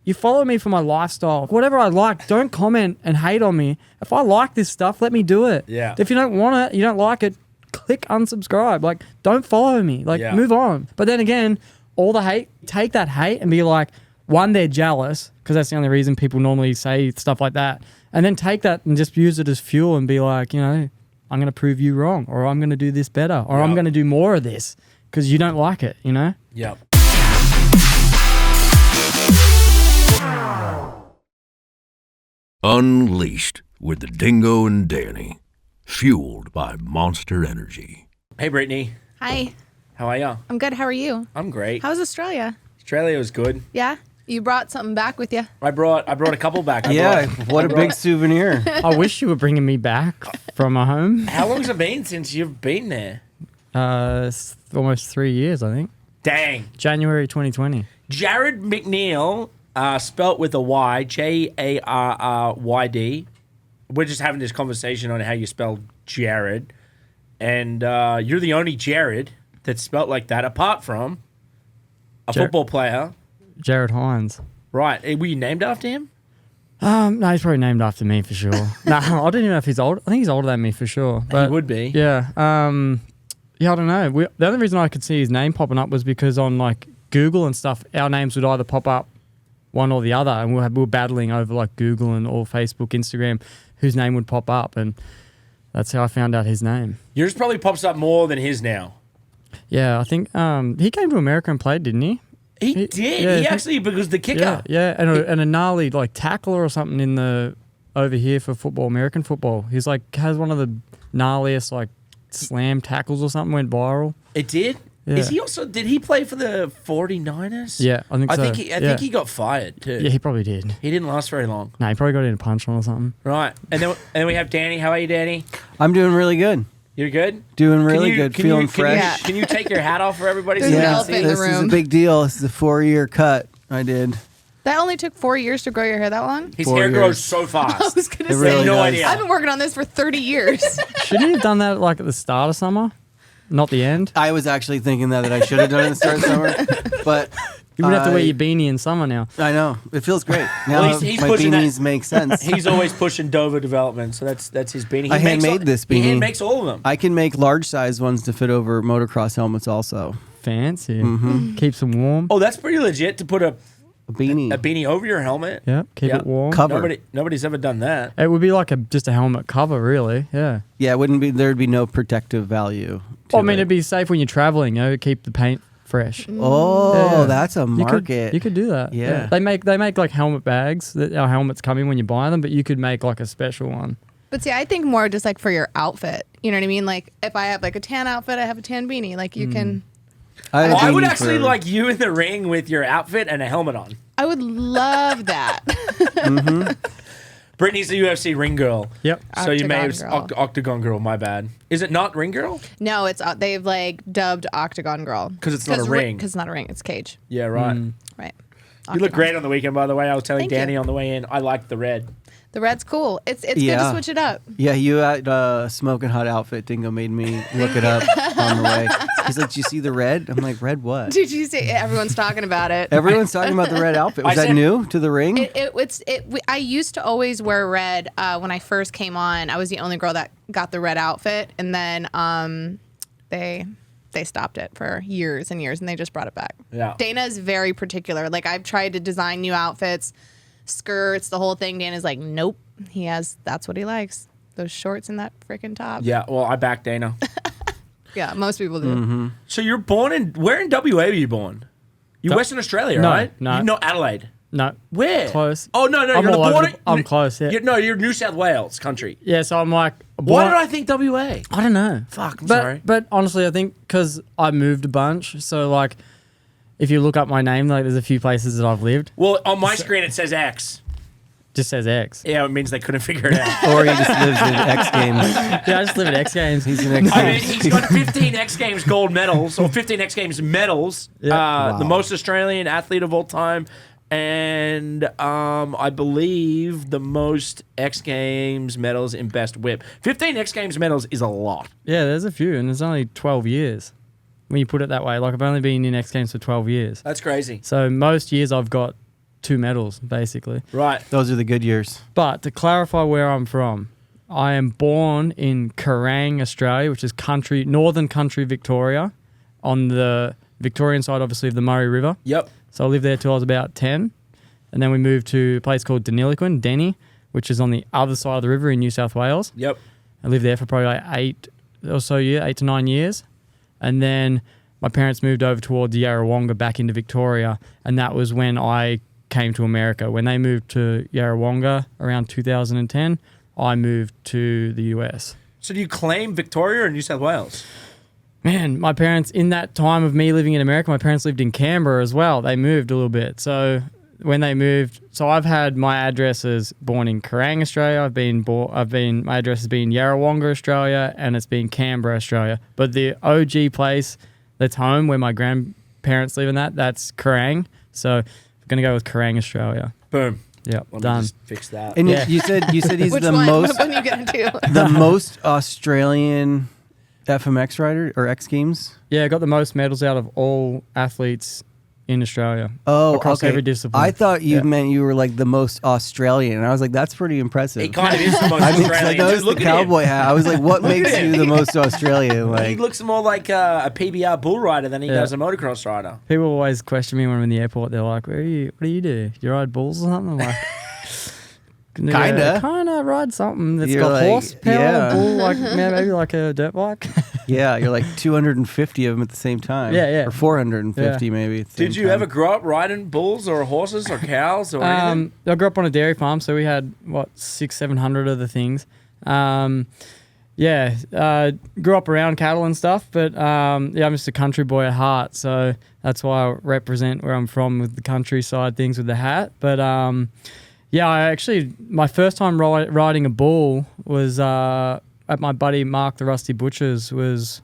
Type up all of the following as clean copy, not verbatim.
You follow me for my lifestyle. Whatever I like, don't comment and hate on me. If I like this stuff, let me do it. Yeah. If you don't want it, you don't like it, click unsubscribe. Like, don't follow me. Like, move on. But then again, all the hate, take that hate and be like, one, they're jealous, because that's the only reason people normally say stuff like that. And then take that and just use it as fuel and be like, you know, I'm going to prove you wrong, or I'm going to do this better, or I'm going to do more of this because you don't like it, you know? Yep. Unleashed with the Dingo and Danny, fueled by Monster Energy. Hey, Brittany. Hi. How are you? I'm good. How are you? I'm great. How's Australia? Australia was good. Yeah? You brought something back with you? I brought a couple back. What a big souvenir. I wish you were bringing me back from my home. How long's it been since you've been there? It's almost 3 years, I think. Dang. January 2020. Jarryd McNeil, spelt with a Y, Jarryd. We're just having this conversation on how you spell Jarryd. And you're the only Jarryd that's spelt like that, apart from a football player. Jared Hines. Right. Were you named after him? No, he's probably named after me for sure. No, I don't even know if he's old. I think he's older than me for sure. But He would be. Yeah. Yeah, I don't know. The only reason I could see his name popping up was because on like Google and stuff, our names would either pop up one or the other, and we were battling over like Google and or Facebook, Instagram, whose name would pop up, and that's how I found out his name. Yours probably pops up more than his now. Yeah, I think he came to America and played, didn't he? He did. Yeah, he actually was the kicker. Yeah, and a gnarly like tackler or something in the over here for football, American football. He's like has one of the gnarliest like slam tackles or something, went viral. It did? Yeah. Is he also? Did he play for the 49ers? Yeah, I think so. I think he got fired too. Yeah, he probably did. He didn't last very long. No, he probably got in a punch on or something. Right. And then we have Danny. How are you, Danny? I'm doing really good. You're good? Doing really good. Feeling fresh. Can you take your hat off for everybody? There's so an they can elephant see? in the This is a room. big deal. This is a 4-year cut I did. That only took 4 years to grow your hair that long? His 4 hair years. grows so I fast. was going to It say, really no does. idea. I've been working on this for 30 years. Shouldn't he have done that like at the start of summer, not the end? I was actually thinking that I should have done it at the start of summer, but You would have to wear your beanie in summer now. I know it feels great. Now Well, he's my pushing that- beanies make sense. He's always pushing Dover development, so that's his beanie. He I makes handmade this He beanie. hand makes all of them. I can make large size ones to fit over motocross helmets also. Fancy. Keeps them warm. Oh, that's pretty legit to put a A beanie. beanie over your helmet. Yep, keep it warm. Cover. Nobody's ever done that. It would be like just a helmet cover, really. Yeah. Yeah, it wouldn't be. There'd be no protective value. To Well, I mean, it. it'd be safe when you're traveling, you know, keep the paint fresh. Oh, Yeah. that's a market. You could do that. Yeah. They make like helmet bags that our helmets come in when you buy them, but you could make like a special one. But see, I think more just like for your outfit. You know what I mean? Like if I have like a tan outfit, I have a tan beanie. Like you can. had a I would beanie actually for- like you in the ring with your outfit and a helmet on. I would love that. Brittany's the UFC ring girl. Yep. So you may have Octagon girl. Octagon girl. My bad. Is it not ring girl? No, it's they've like dubbed Octagon Girl 'Cause it's not a ring. Because it's not a ring. It's cage. Yeah, right. Right. You look Octagon. great on the weekend, by the way. I was telling Thank Danny you. on the way in. I like the red. The red's cool. It's good to Yeah. switch it up. Yeah, you had a smoking hot outfit. Dingo made me look it up on the way. He's like, "Do you see the red?" I'm like, "Red what?" Did you see? Everyone's talking about it. Everyone's talking about the red outfit. Was I that said- new to the ring? I used to always wear red when I first came on. I was the only girl that got the red outfit, and then they stopped it for years and years, and they just brought it back. Yeah. Dana is very particular. Like I've tried to design new outfits, skirts, the whole thing. Dana's like, nope. That's what he likes. Those shorts and that freaking top. Yeah, well, I back Dana. Yeah, most people do. Mm-hmm. So you're born in... Where in WA were you born? You're Western Australia, No, right? no. You're not Adelaide. No. Where? Close. Oh, no, I'm you're all the over border... I'm close, yeah. You're New South Wales country. Yeah, so I'm like... Why did I think WA? I don't know. Fuck, I'm but, sorry. But honestly, I think because I moved a bunch, so like, if you look up my name, like, there's a few places that I've lived. Well, on my screen it says X. Just says X. Yeah, it means they couldn't figure it out. Or he just lives in X Games. Yeah, I just live at X Games. He's an X I mean, Games. he's got 15 X Games gold medals, or 15 X Games medals. Yeah. The most Australian athlete of all time. And I believe the most X Games medals in best whip. 15 X Games medals is a lot. Yeah, there's a few, and it's only 12 years when you put it that way. Like, I've only been in X Games for 12 years. That's crazy. So most years I've got 2 medals, basically. Right. Those are the good years. But to clarify where I'm from, I am born in Kerang, Australia, which is northern country Victoria, on the Victorian side, obviously, of the Murray River. Yep. So I lived there till I was about 10. And then we moved to a place called Danny, which is on the other side of the river in New South Wales. Yep. I lived there for probably like 8 to 9 years. And then my parents moved over towards Yarrawonga back into Victoria. And that was when I came to America. When they moved to Yarrawonga around 2010, I moved to the US. So do you claim Victoria or New South Wales? Man, my parents, in that time of me living in America, my parents lived in Canberra as well. They moved a little bit. So when they moved, I've had my address as born in Kerang, Australia. My address has been Yarrawonga, Australia, and it's been Canberra, Australia. But the OG place that's home where my grandparents live in that's Kerang. So I'm going to go with Kerang, Australia. Boom. Yep, Let me done. just fix that. And Yeah. you said he's Which the one? most When you get into the most Australian FMX rider or X Games. Yeah, I got the most medals out of all athletes in Australia. Oh, across okay. every discipline. I thought you Yeah. meant you were like the most Australian, and I was like, that's pretty impressive. He kind of is the most I mean, 'cause I Australian. noticed Just the look at him. cowboy hat. I was like, what makes at you him. the most Australian? He Like, looks more like a PBR bull rider than he Yeah. does a motocross rider. People always question me when I'm in the airport. They're like, what do you do? You ride bulls or something? I'm like, Kinda. Kind of ride something that's You're got like, horsepower, yeah. bull, like maybe like a dirt bike. yeah, you're like 250 of them at the same time. Yeah, yeah. Or 450 Yeah. maybe. At the Did same you time. ever grow up riding bulls or horses or cows or anything? I grew up on a dairy farm, so we had, 600-700 of the things. Grew up around cattle and stuff, but I'm just a country boy at heart, so that's why I represent where I'm from with the countryside things with the hat. But my first time riding a bull was at my buddy Mark the Rusty Butcher's, was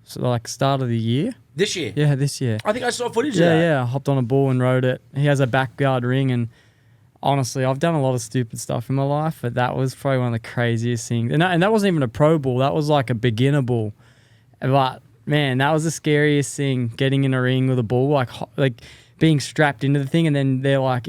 start of the year. This year? Yeah, this year. I think I saw footage of that. Yeah, I hopped on a bull and rode it. He has a backyard ring, and honestly, I've done a lot of stupid stuff in my life, but that was probably one of the craziest things. And that wasn't even a pro bull. That was like a beginner bull. But, man, that was the scariest thing, getting in a ring with a bull, like being strapped into the thing, and then they're like,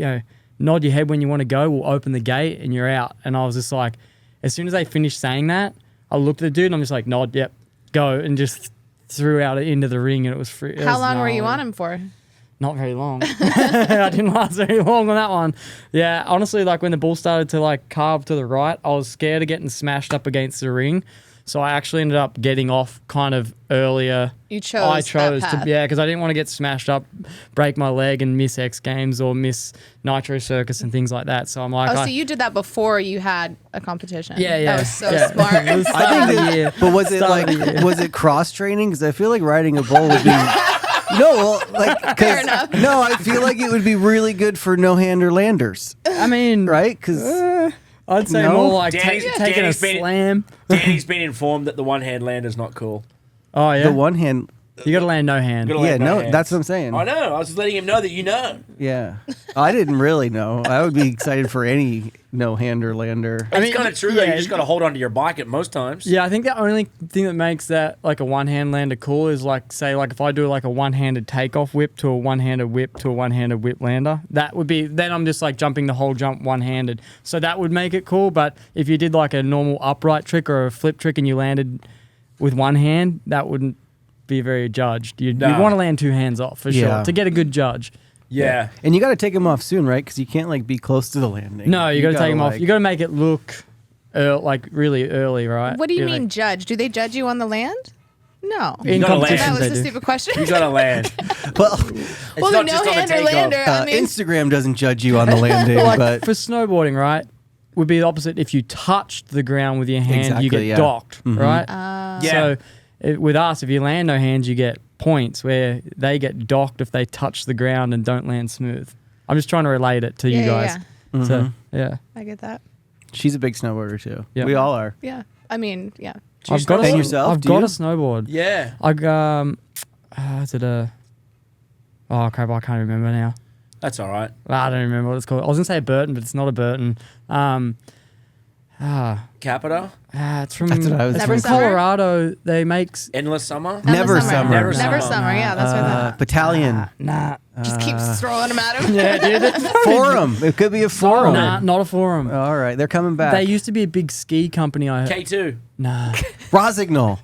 nod your head when you want to go, we'll open the gate, and you're out. And I was just like, as soon as they finished saying that, I looked at the dude, and I'm just like, nod, yep, go, and just threw out into the ring, and it was free. How long were you on him for? Not very long. I didn't last very long on that one. Yeah, honestly, when the bull started to carve to the right, I was scared of getting smashed up against the ring. So I actually ended up getting off kind of earlier. You chose that path. because I didn't want to get smashed up, break my leg, and miss X Games or miss Nitro Circus and things like that. So I'm like, so you did that before you had a competition. Yeah. That was so Yeah. smart. It was start of the year. But was it Start of the year. was it cross training? Because I feel like riding a bull would be. No, Fair enough. No, I feel like it would be really good for no-hander landers, I mean, right? Because I'd say No? more like Danny's- taking a Danny's been- slam. Danny's been informed that the one-hand lander's not cool. Oh, yeah. the one hand, You got to land no hand. Gotta yeah, land no, hands. that's what I'm saying. I know. I was just letting him know that you know. Yeah, I didn't really know. I would be excited for any no-hander lander. It's mean, kind of true, though. yeah, You just got to hold onto your bike at most times. Yeah, I think the only thing that makes that like a one-hand lander cool is if I do like a one-handed takeoff whip to a one-handed whip to a one-handed whip lander. That would be, then I'm just jumping the whole jump one-handed. So that would make it cool. But if you did like a normal upright trick or a flip trick and you landed with one hand, that wouldn't be very judged. You'd want to land two hands off for Yeah. sure to get a good judge. Yeah. And you got to take them off soon, right? Because you can't be close to the landing. No, you got to take them off. You got to make it look really early, right? What do you You're mean judge? Do they judge you on the land? No. in gotta land. That competitions was they a do. stupid question. You got to land. Well, It's well, not the just on the no-hander takeoff. lander, I mean, Instagram doesn't judge you on the landing, Like but for snowboarding, right, would be the opposite. If you touched the ground with your hand, you Exactly, get yeah. docked, Mhm. right? Yeah. So with us, if you land no hands, you get points where they get docked if they touch the ground and don't land smooth. I'm just trying to relate it to you Yeah, guys. yeah. So yeah, I get that. she's a big snowboarder too. Yeah. We all are. Yeah. I mean, yeah. I've got And a, yourself, I've do got you? a snowboard. Yeah. Is it a? Oh crap! I can't remember now. That's all right. I don't remember what it's called. I was gonna say a Burton, but it's not a Burton. Capita? It's from, That's what I was it's thinking. from Colorado. They make... Endless Summer? Never Summer. Never Never Summer. Summer. Yeah, that's what Battalion. Nah. just keeps throwing them at him. Yeah, dude. Forum. It could be a forum. Nah, not a forum. All right, they're coming back. They used to be a big ski company. I heard. K2. Nah. Rosignol.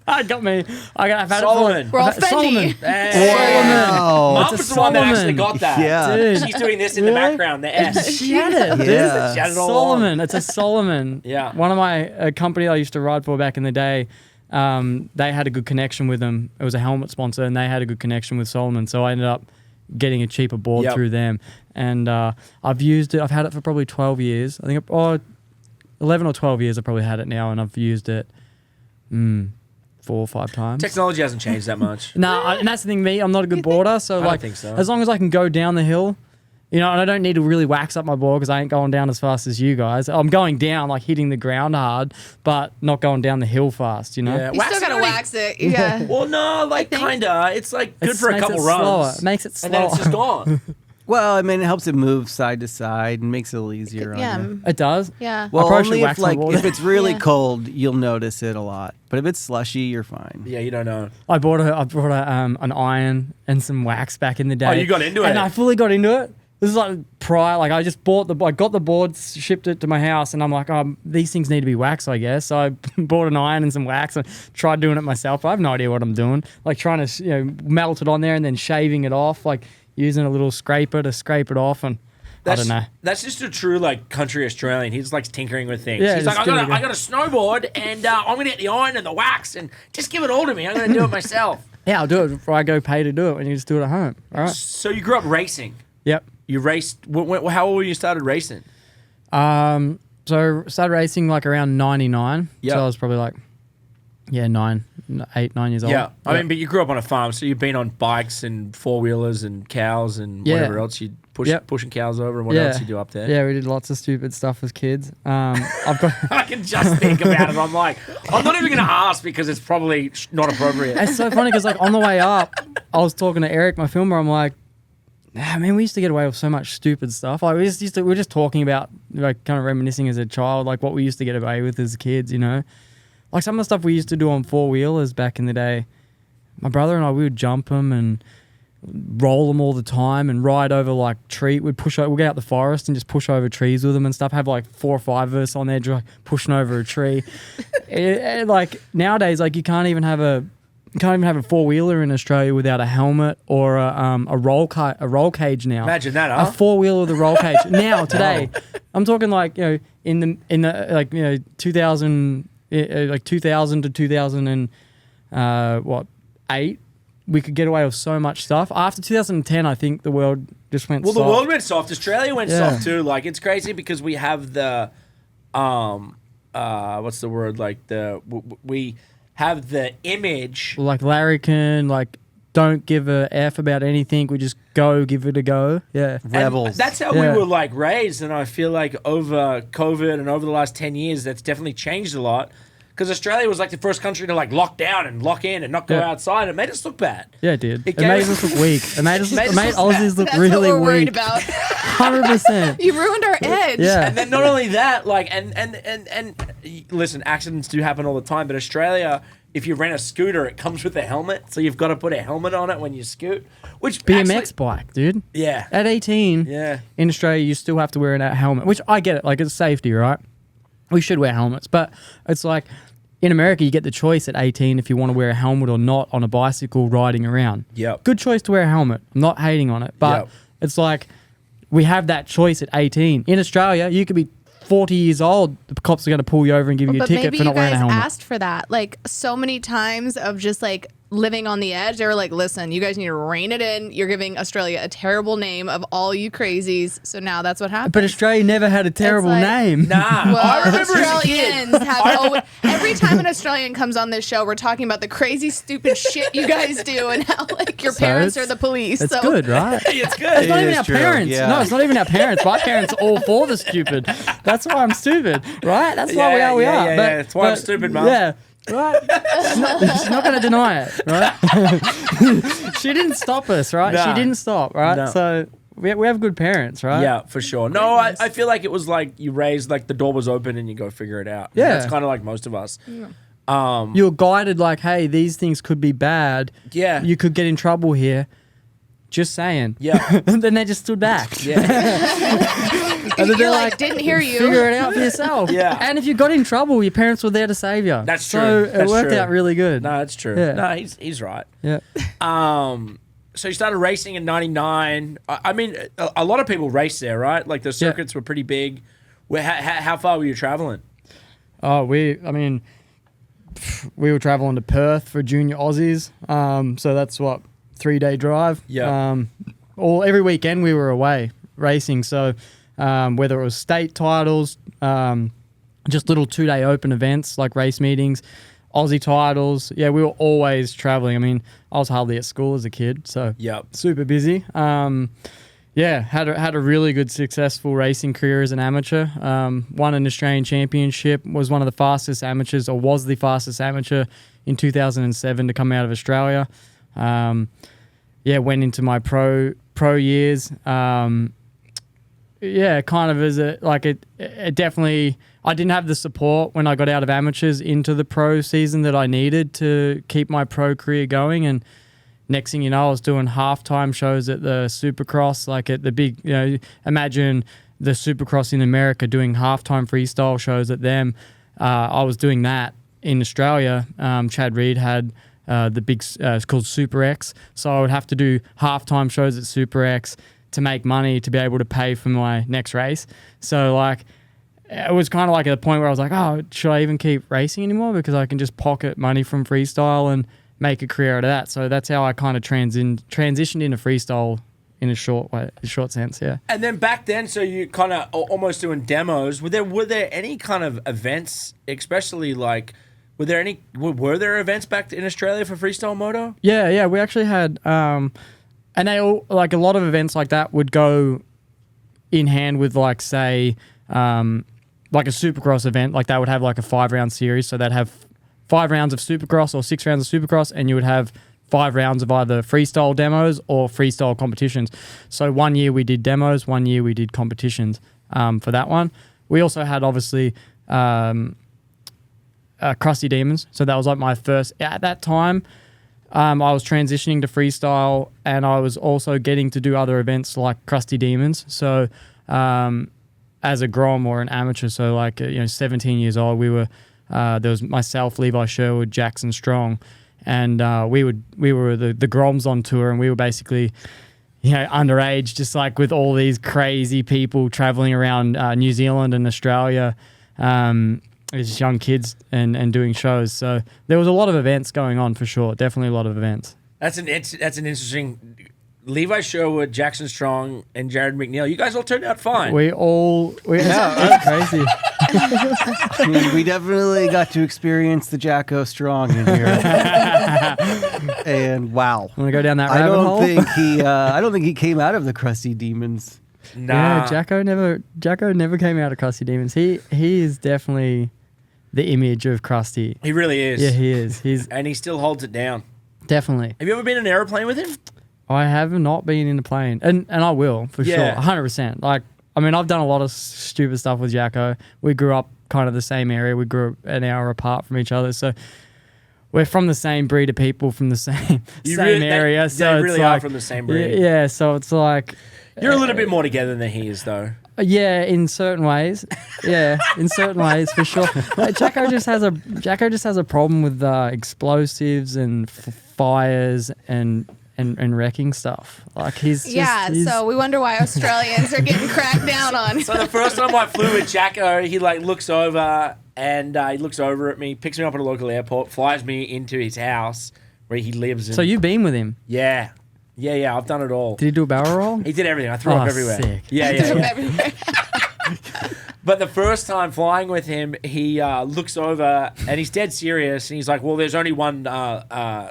I've had Solomon. We're all it for Solomon. Fendi. Wow. Mom It's a was the one that actually Solomon. got that. Yeah. Dude. She's doing this in the Really? background, the S. She had it. dude. Yeah. She had it all Solomon. along. It's a Solomon. Yeah. One of my company I used to ride for back in the day. They had a good connection with them. It was a helmet sponsor, and they had a good connection with Solomon. So I ended up getting a cheaper board Yep. through them. And I've used it. I've had it for probably 12 years. I think 11 or 12 years. I've probably had it now, and I've used it 4 or 5 times. Technology hasn't changed that much. And that's the thing. I'm not a good boarder, so don't like, think so. as long as I can go down the hill, and I don't need to really wax up my board because I ain't going down as fast as you guys. I'm going down, like hitting the ground hard, but not going down the hill fast. Yeah. You still gotta wax it. Yeah. Well, no, like think- kinda. It's like good It for a makes couple it slower. runs. It makes it and then it's slower. just gone. Well, I mean, it helps it move side to side and makes it a little easier on Yeah. you. It does. Yeah. Well, probably should only if wax my like board. if it's really Yeah. cold, you'll notice it a lot. But if it's slushy, you're fine. Yeah, you don't know. I brought an iron and some wax back in the day. Oh, you got into it? And I fully got into it. This is like prior, like I just I got the board, shipped it to my house, and I'm like, these things need to be waxed, I guess. So I bought an iron and some wax and tried doing it myself. I have no idea what I'm doing. Like trying to, melt it on there and then shaving it off, like using a little scraper to scrape it off, and I don't know. That's just a true like country Australian. He's like tinkering with things. Yeah, He's like, just doing it. I got a snowboard, and I'm gonna get the iron and the wax, and just give it all to me. I'm gonna do it myself. Yeah, I'll do it before I go pay to do it when you just do it at home. All right. So you grew up racing. Yep. You raced. How old were you started racing? So started racing like around 99. Yep. So I was probably like, 9 years old. Yeah, I mean, but you grew up on a farm, so you've been on bikes and 4-wheelers and cows and Yeah. whatever else you pushing cows over and what else you do up there. Yeah, we did lots of stupid stuff as kids. I've got. I can just think about it. I'm like, I'm not even going to ask because it's probably not appropriate. It's so funny because like on the way up, I was talking to Eric, my filmer. I'm like, we used to get away with so much stupid stuff. Like we were just talking about, like, kind of reminiscing as a child, like what we used to get away with as kids. Like some of the stuff we used to do on 4-wheelers back in the day. My brother and I, we would jump them and roll them all the time and ride over like we'd get out the forest and just push over trees with them and stuff. Have like 4 or 5 of us on there just like pushing over a tree. Like nowadays, like you can't even have a 4-wheeler in Australia without a helmet or a roll cage now. Imagine that, A huh? 4-wheeler with a roll cage now today. I'm talking like in the like 2000 like 2000 to 2008. We could get away with so much stuff. After 2010, I think the world just went soft. The world went soft. Australia went Yeah. soft too. Like it's crazy because we have the, what's the word? Like we have the image. Like larrikin, like don't give a F about anything. We just give it a go. Yeah. And Rebels. that's how Yeah. we were like raised, and I feel like over COVID and over the last 10 years, that's definitely changed a lot. Because Australia was like the first country to like lock down and lock in and not go Yeah. outside. It made us look bad. Yeah, it did. It gave made us- us look weak. It made Aussies look That's really what we're worried weak. about. 100%. You ruined our edge. Yeah. And then not only that, like, and listen, accidents do happen all the time, but Australia, if you rent a scooter, it comes with a helmet, so you've got to put a helmet on it when you scoot. Which BMX actually- bike, dude. yeah, At 18, yeah. in Australia, you still have to wear a helmet, which I get it. Like, it's safety, right? We should wear helmets. But it's like, in America, you get the choice at 18 if you want to wear a helmet or not on a bicycle riding around. Yep. Good choice to wear a helmet. I'm not hating on it. But Yep. it's like, we have that choice at 18. In Australia, you could be 40 years old. The cops are going to pull you over and give you a But ticket maybe for you not wearing a guys helmet. asked for that. Like so many times of just like living on the edge. They were like, listen, you guys need to rein it in. You're giving Australia a terrible name of all you crazies. So now that's what happened. But Australia never had a terrible like- name. Nah, well, I remember as a kid. Australians have always, every time an Australian comes on this show, we're talking about the crazy, stupid shit you guys do and how like your So parents it's- are the police. It's so good, right? It's good. It's not even is our true, parents. yeah. No, it's not even our parents. My parents are all for the stupid. That's why I'm stupid, right? That's why we Yeah, are we yeah, are. yeah, but, yeah. That's why I'm stupid, Mum. Yeah. Right? She's not going to deny it, right? She didn't stop us, right? Nah. She didn't stop, right? No. So we have good parents, right? Yeah, for sure. No, I feel like it was like you raised, like the door was open and you go figure it out. Yeah. That's kind of like most of us. You're guided like, hey, these things could be bad. Yeah. You could get in trouble here. Just saying. Yeah. And then they just stood back. Yeah. And then You're like, didn't hear you. Figure it out for yourself. Yeah. And if you got in trouble, your parents were there to save you. That's So true. That's it worked true. out really good. No, that's true. Yeah. No, he's right. Yeah. So you started racing in 99. I mean, a lot of people race there, right? Like the circuits were pretty big. How far were you traveling? Oh, we were traveling to Perth for junior Aussies. So that's 3-day drive. Yeah. Every weekend we were away racing. So whether it was state titles, just little 2-day open events like race meetings, Aussie titles. Yeah, we were always traveling. I mean, I was hardly at school as a kid, so super busy. Yeah, had a really good, successful racing career as an amateur. Won an Australian championship, was one of the fastest amateurs, or was the fastest amateur in 2007 to come out of Australia. Went into my pro years. Kind of as it definitely, I didn't have the support when I got out of amateurs into the pro season that I needed to keep my pro career going. And next thing you know, I was doing halftime shows at the Supercross, like at the big, imagine the Supercross in America doing halftime freestyle shows at them. I was doing that in Australia. Chad Reed had the big, it's called Super X. So I would have to do halftime shows at Super X to make money to be able to pay for my next race. So it was kind of like at the point where I was like, oh, should I even keep racing anymore? Because I can just pocket money from freestyle and make a career out of that. So that's how I kind of transitioned into freestyle in a short sense, yeah. And then back then, so you kind of almost doing demos. Were there any kind of events, especially were there events back in Australia for freestyle moto? Yeah, we actually had, and they all, like a lot of events like that would go in hand with say, like a Supercross event. Like they would have like a 5-round series. So they'd have 5 rounds of Supercross or 6 rounds of Supercross, and you would have 5 rounds of either freestyle demos or freestyle competitions. So 1 year we did demos, 1 year we did competitions for that one. We also had obviously Krusty Demons. So that was like my first, at that time, I was transitioning to freestyle, and I was also getting to do other events like Krusty Demons. So as a Grom or an amateur, so 17 years old, we were, there was myself, Levi Sherwood, Jackson Strong, and we were the Groms on tour, and we were basically, underage, just like with all these crazy people traveling around New Zealand and Australia, as young kids and doing shows. So there was a lot of events going on for sure. Definitely a lot of events. That's an interesting. Levi Sherwood, Jackson Strong, and Jarryd McNeil. You guys all turned out fine. It's crazy. I mean, we definitely got to experience the Jacko Strong in here. And wow. Want to go down that rabbit hole? I don't think he came out of the Krusty Demons. Nah. Yeah, Jacko never came out of Krusty Demons. He is definitely the image of Krusty. He really is. Yeah, he is. And he still holds it down. Definitely. Have you ever been in an airplane with him? I have not been in a plane, and I will for sure, 100%. I've done a lot of stupid stuff with Jacko. We grew up kind of the same area. We grew up an hour apart from each other, so we're from the same breed of people from the same area. They really are from the same breed. Yeah, so it's like you're a little bit more together than he is, though. Yeah, in certain ways. Yeah, in certain ways for sure. Jacko just has a problem with explosives and fires and wrecking stuff. So we wonder why Australians are getting cracked down on. So the first time I flew with Jacko, he looks over and he looks over at me, picks me up at a local airport, flies me into his house where he lives. So you've been with him? Yeah. I've done it all. Did he do a barrel roll? He did everything. I threw up everywhere. Sick. Yeah. But the first time flying with him, he looks over and he's dead serious, and he's like, well, there's only one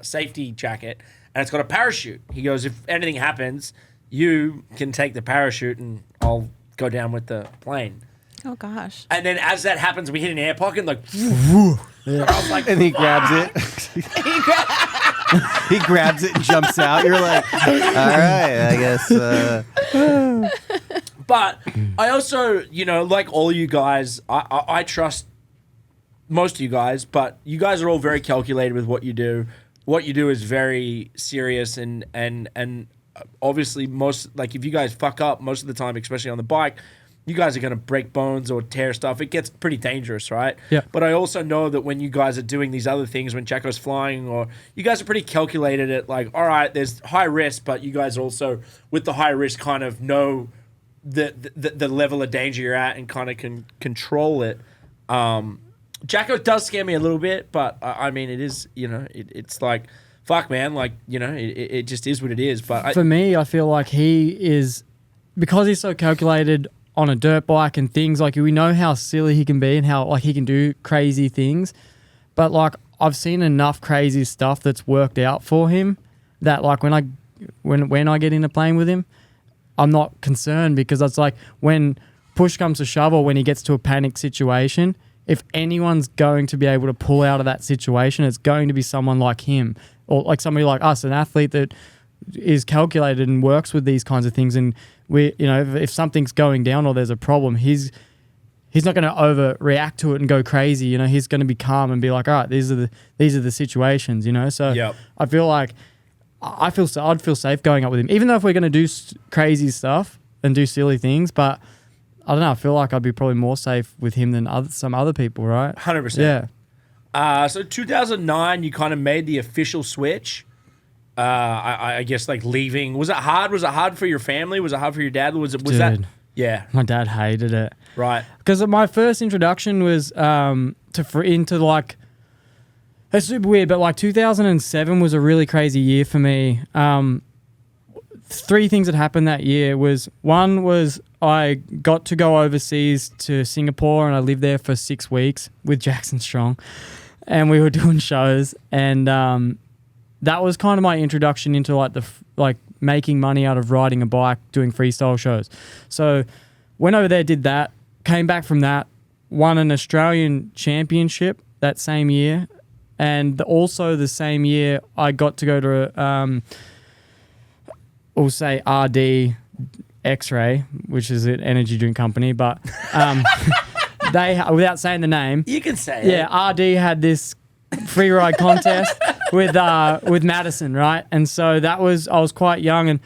safety jacket, and it's got a parachute. He goes, if anything happens, you can take the parachute and I'll go down with the plane. Oh, gosh. And then as that happens, we hit an air pocket, I was like, and he grabs it. He grabs it and jumps out. You're like, all right, I guess. But I also, like all you guys, I trust most of you guys, but you guys are all very calculated with what you do. What you do is very serious, and obviously if you guys fuck up most of the time, especially on the bike, you guys are going to break bones or tear stuff. It gets pretty dangerous, right? Yeah. But I also know that when you guys are doing these other things, when Jacko's flying, or you guys are pretty calculated at like, all right, there's high risk, but you guys also, with the high risk, kind of know the level of danger you're at and kind of can control it. Jacko does scare me a little bit, but I mean, it is, it's like, fuck, man, like, it just is what it is. But for me, I feel like he is, because he's so calculated on a dirt bike and things, like, we know how silly he can be and how, like, he can do crazy things. But, like, I've seen enough crazy stuff that's worked out for him that, like, when I get into playing with him, I'm not concerned, because it's like when push comes to shove or when he gets to a panic situation, if anyone's going to be able to pull out of that situation, it's going to be someone like him, or like somebody like us, an athlete that is calculated and works with these kinds of things. And if something's going down or there's a problem, he's not going to overreact to it and go crazy. He's going to be calm and be like, all right, these are the situations. So Yep. I feel like I'd feel safe going up with him, even though if we're going to do crazy stuff and do silly things. But I don't know. I feel like I'd be probably more safe with him than some other people, right? 100%. Yeah. So 2009, you kind of made the official switch. I guess like leaving. Was it hard? Was it hard for your family? Was it hard for your dad? Was Dude, that? Yeah. My dad hated it. Right. Because my first introduction was into like, it's super weird, but like 2007 was a really crazy year for me. 3 things that happened that year was, one was I got to go overseas to Singapore, and I lived there for 6 weeks with Jackson Strong, and we were doing shows, and that was kind of my introduction into like making money out of riding a bike, doing freestyle shows. So went over there, did that, came back from that, won an Australian championship that same year, and also the same year I got to go to we'll say RD X-Ray, which is an energy drink company, but they, without saying the name, You can say it. yeah, RD had this free ride contest with Madison, right? And so I was quite young, and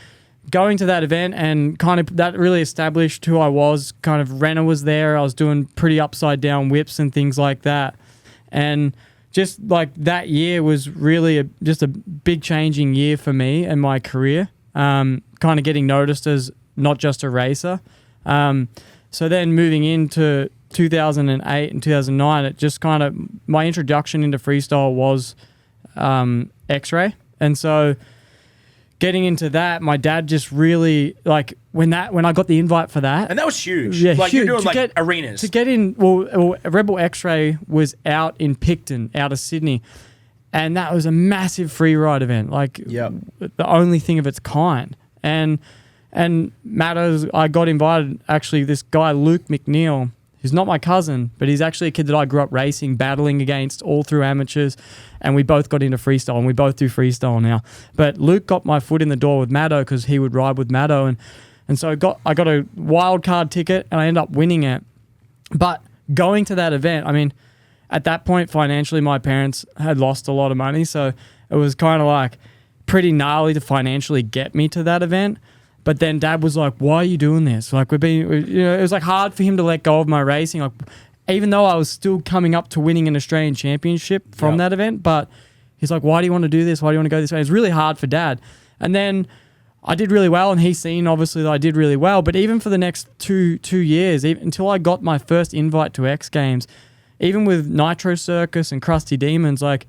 going to that event and kind of that really established who I was. Kind of Renner was there. I was doing pretty upside down whips and things like that, and just like that year was really just a big changing year for me and my career. Kind of getting noticed as not just a racer. So then moving into 2008 and 2009, it just kind of, my introduction into freestyle was X-Ray. And so getting into that, my dad just really, like, when I got the invite for that. And that was huge. Yeah, like huge. you're doing To like arenas. To get in, well, Rebel X-Ray was out in Picton, out of Sydney. And that was a massive free ride event, like Yep. the only thing of its kind. And Mattos, I got invited, actually, this guy, Luke McNeil, who's not my cousin, but he's actually a kid that I grew up racing, battling against all through amateurs. And we both got into freestyle, and we both do freestyle now. But Luke got my foot in the door with Matto because he would ride with Matto. And so I got a wild card ticket, and I ended up winning it. But going to that event, I mean, at that point, financially, my parents had lost a lot of money. So it was kind of like pretty gnarly to financially get me to that event. But then Dad was like, why are you doing this? Like, it was like hard for him to let go of my racing. Like, even though I was still coming up to winning an Australian championship from that event, but he's like, why do you want to do this? Why do you want to go this way? It was really hard for Dad. And then I did really well, and he's seen obviously that I did really well. But even for the next two years, even until I got my first invite to X Games, even with Nitro Circus and Krusty Demons, like,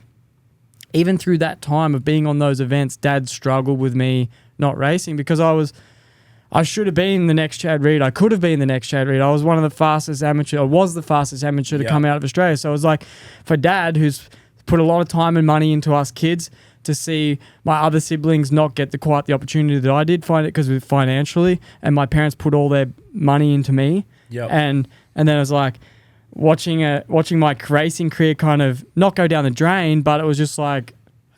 even through that time of being on those events, Dad struggled with me not racing because I should have been the next Chad Reed. I could have been the next Chad Reed. I was one of the fastest amateur. I was the fastest amateur to come out of Australia. So it was like, for Dad, who's put a lot of time and money into us kids, to see my other siblings not get quite the opportunity that I did, find it because of financially, and my parents put all their money into me. And then it was like, watching my racing career kind of not go down the drain, but it was just like,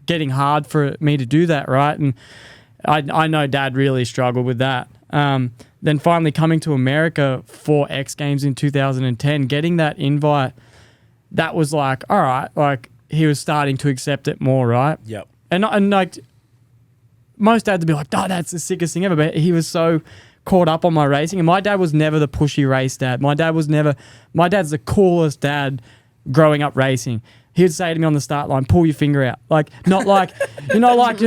getting hard for me to do that, right? And I know Dad really struggled with that. Then finally coming to America for X Games in 2010, getting that invite, that was like, all right, like he was starting to accept it more, right? Yep. And like most dads would be like, oh, that's the sickest thing ever. But he was so caught up on my racing. And my dad was never the pushy race dad. My dad's the coolest dad growing up racing. He'd say to me on the start line, pull your finger out. Like, not like,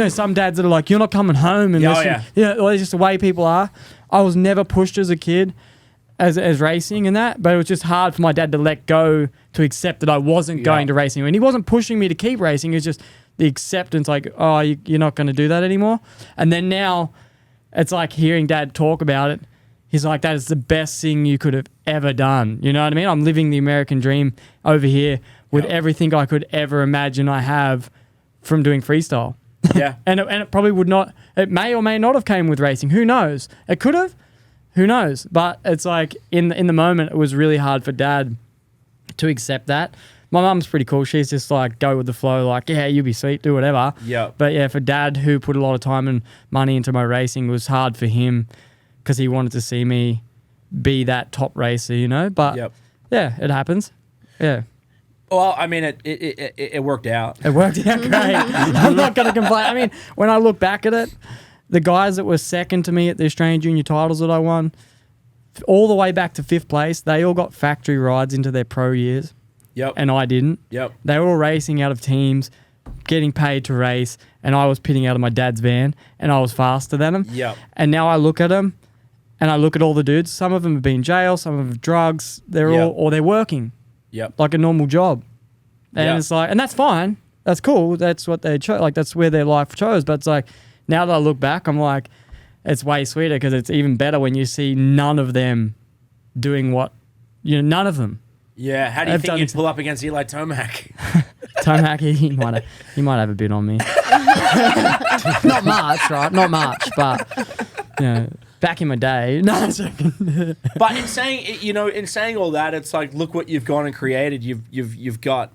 some dads that are like, you're not coming home. And it's just the way people are. I was never pushed as a kid as racing and that, but it was just hard for my dad to let go to accept that I wasn't going to racing. And he wasn't pushing me to keep racing. It was just the acceptance, like, oh, you're not going to do that anymore. And then now it's like hearing Dad talk about it. He's like, that is the best thing you could have ever done. You know what I mean? I'm living the American dream over here with everything I could ever imagine I have from doing freestyle. Yeah. and it probably would not, it may or may not have came with racing. Who knows? It could have. Who knows? But it's like in the moment, it was really hard for Dad to accept that. My mum's pretty cool. She's just like, go with the flow. Like, yeah, you'll be sweet, do whatever. Yeah. But yeah, for Dad, who put a lot of time and money into my racing, it was hard for him because he wanted to see me be that top racer, you know? But yeah, it happens. Yeah. Well, I mean, it worked out. It worked out great. I'm not going to complain. I mean, when I look back at it, the guys that were second to me at the Australian Junior titles that I won, all the way back to 5th place, they all got factory rides into their pro years. Yep. And I didn't. Yep. They were all racing out of teams, getting paid to race, and I was pitting out of my dad's van, and I was faster than them. Yep. And now I look at them, and I look at all the dudes. Some of them have been in jail, some of them have drugs. They're all, or they're working. Yep. Like a normal job. And it's like, and that's fine. That's cool. That's what they chose. Like, that's where their life chose. But it's like, now that I look back, I'm like, it's way sweeter because it's even better when you see none of them doing what, none of them. Yeah. How do you think you'd pull up against Eli Tomac? Tomac, he might have a bit on me. Not much, right? Not much, but back in my day. No, I'm joking. But in saying all that, it's like, look what you've gone and created. You've got,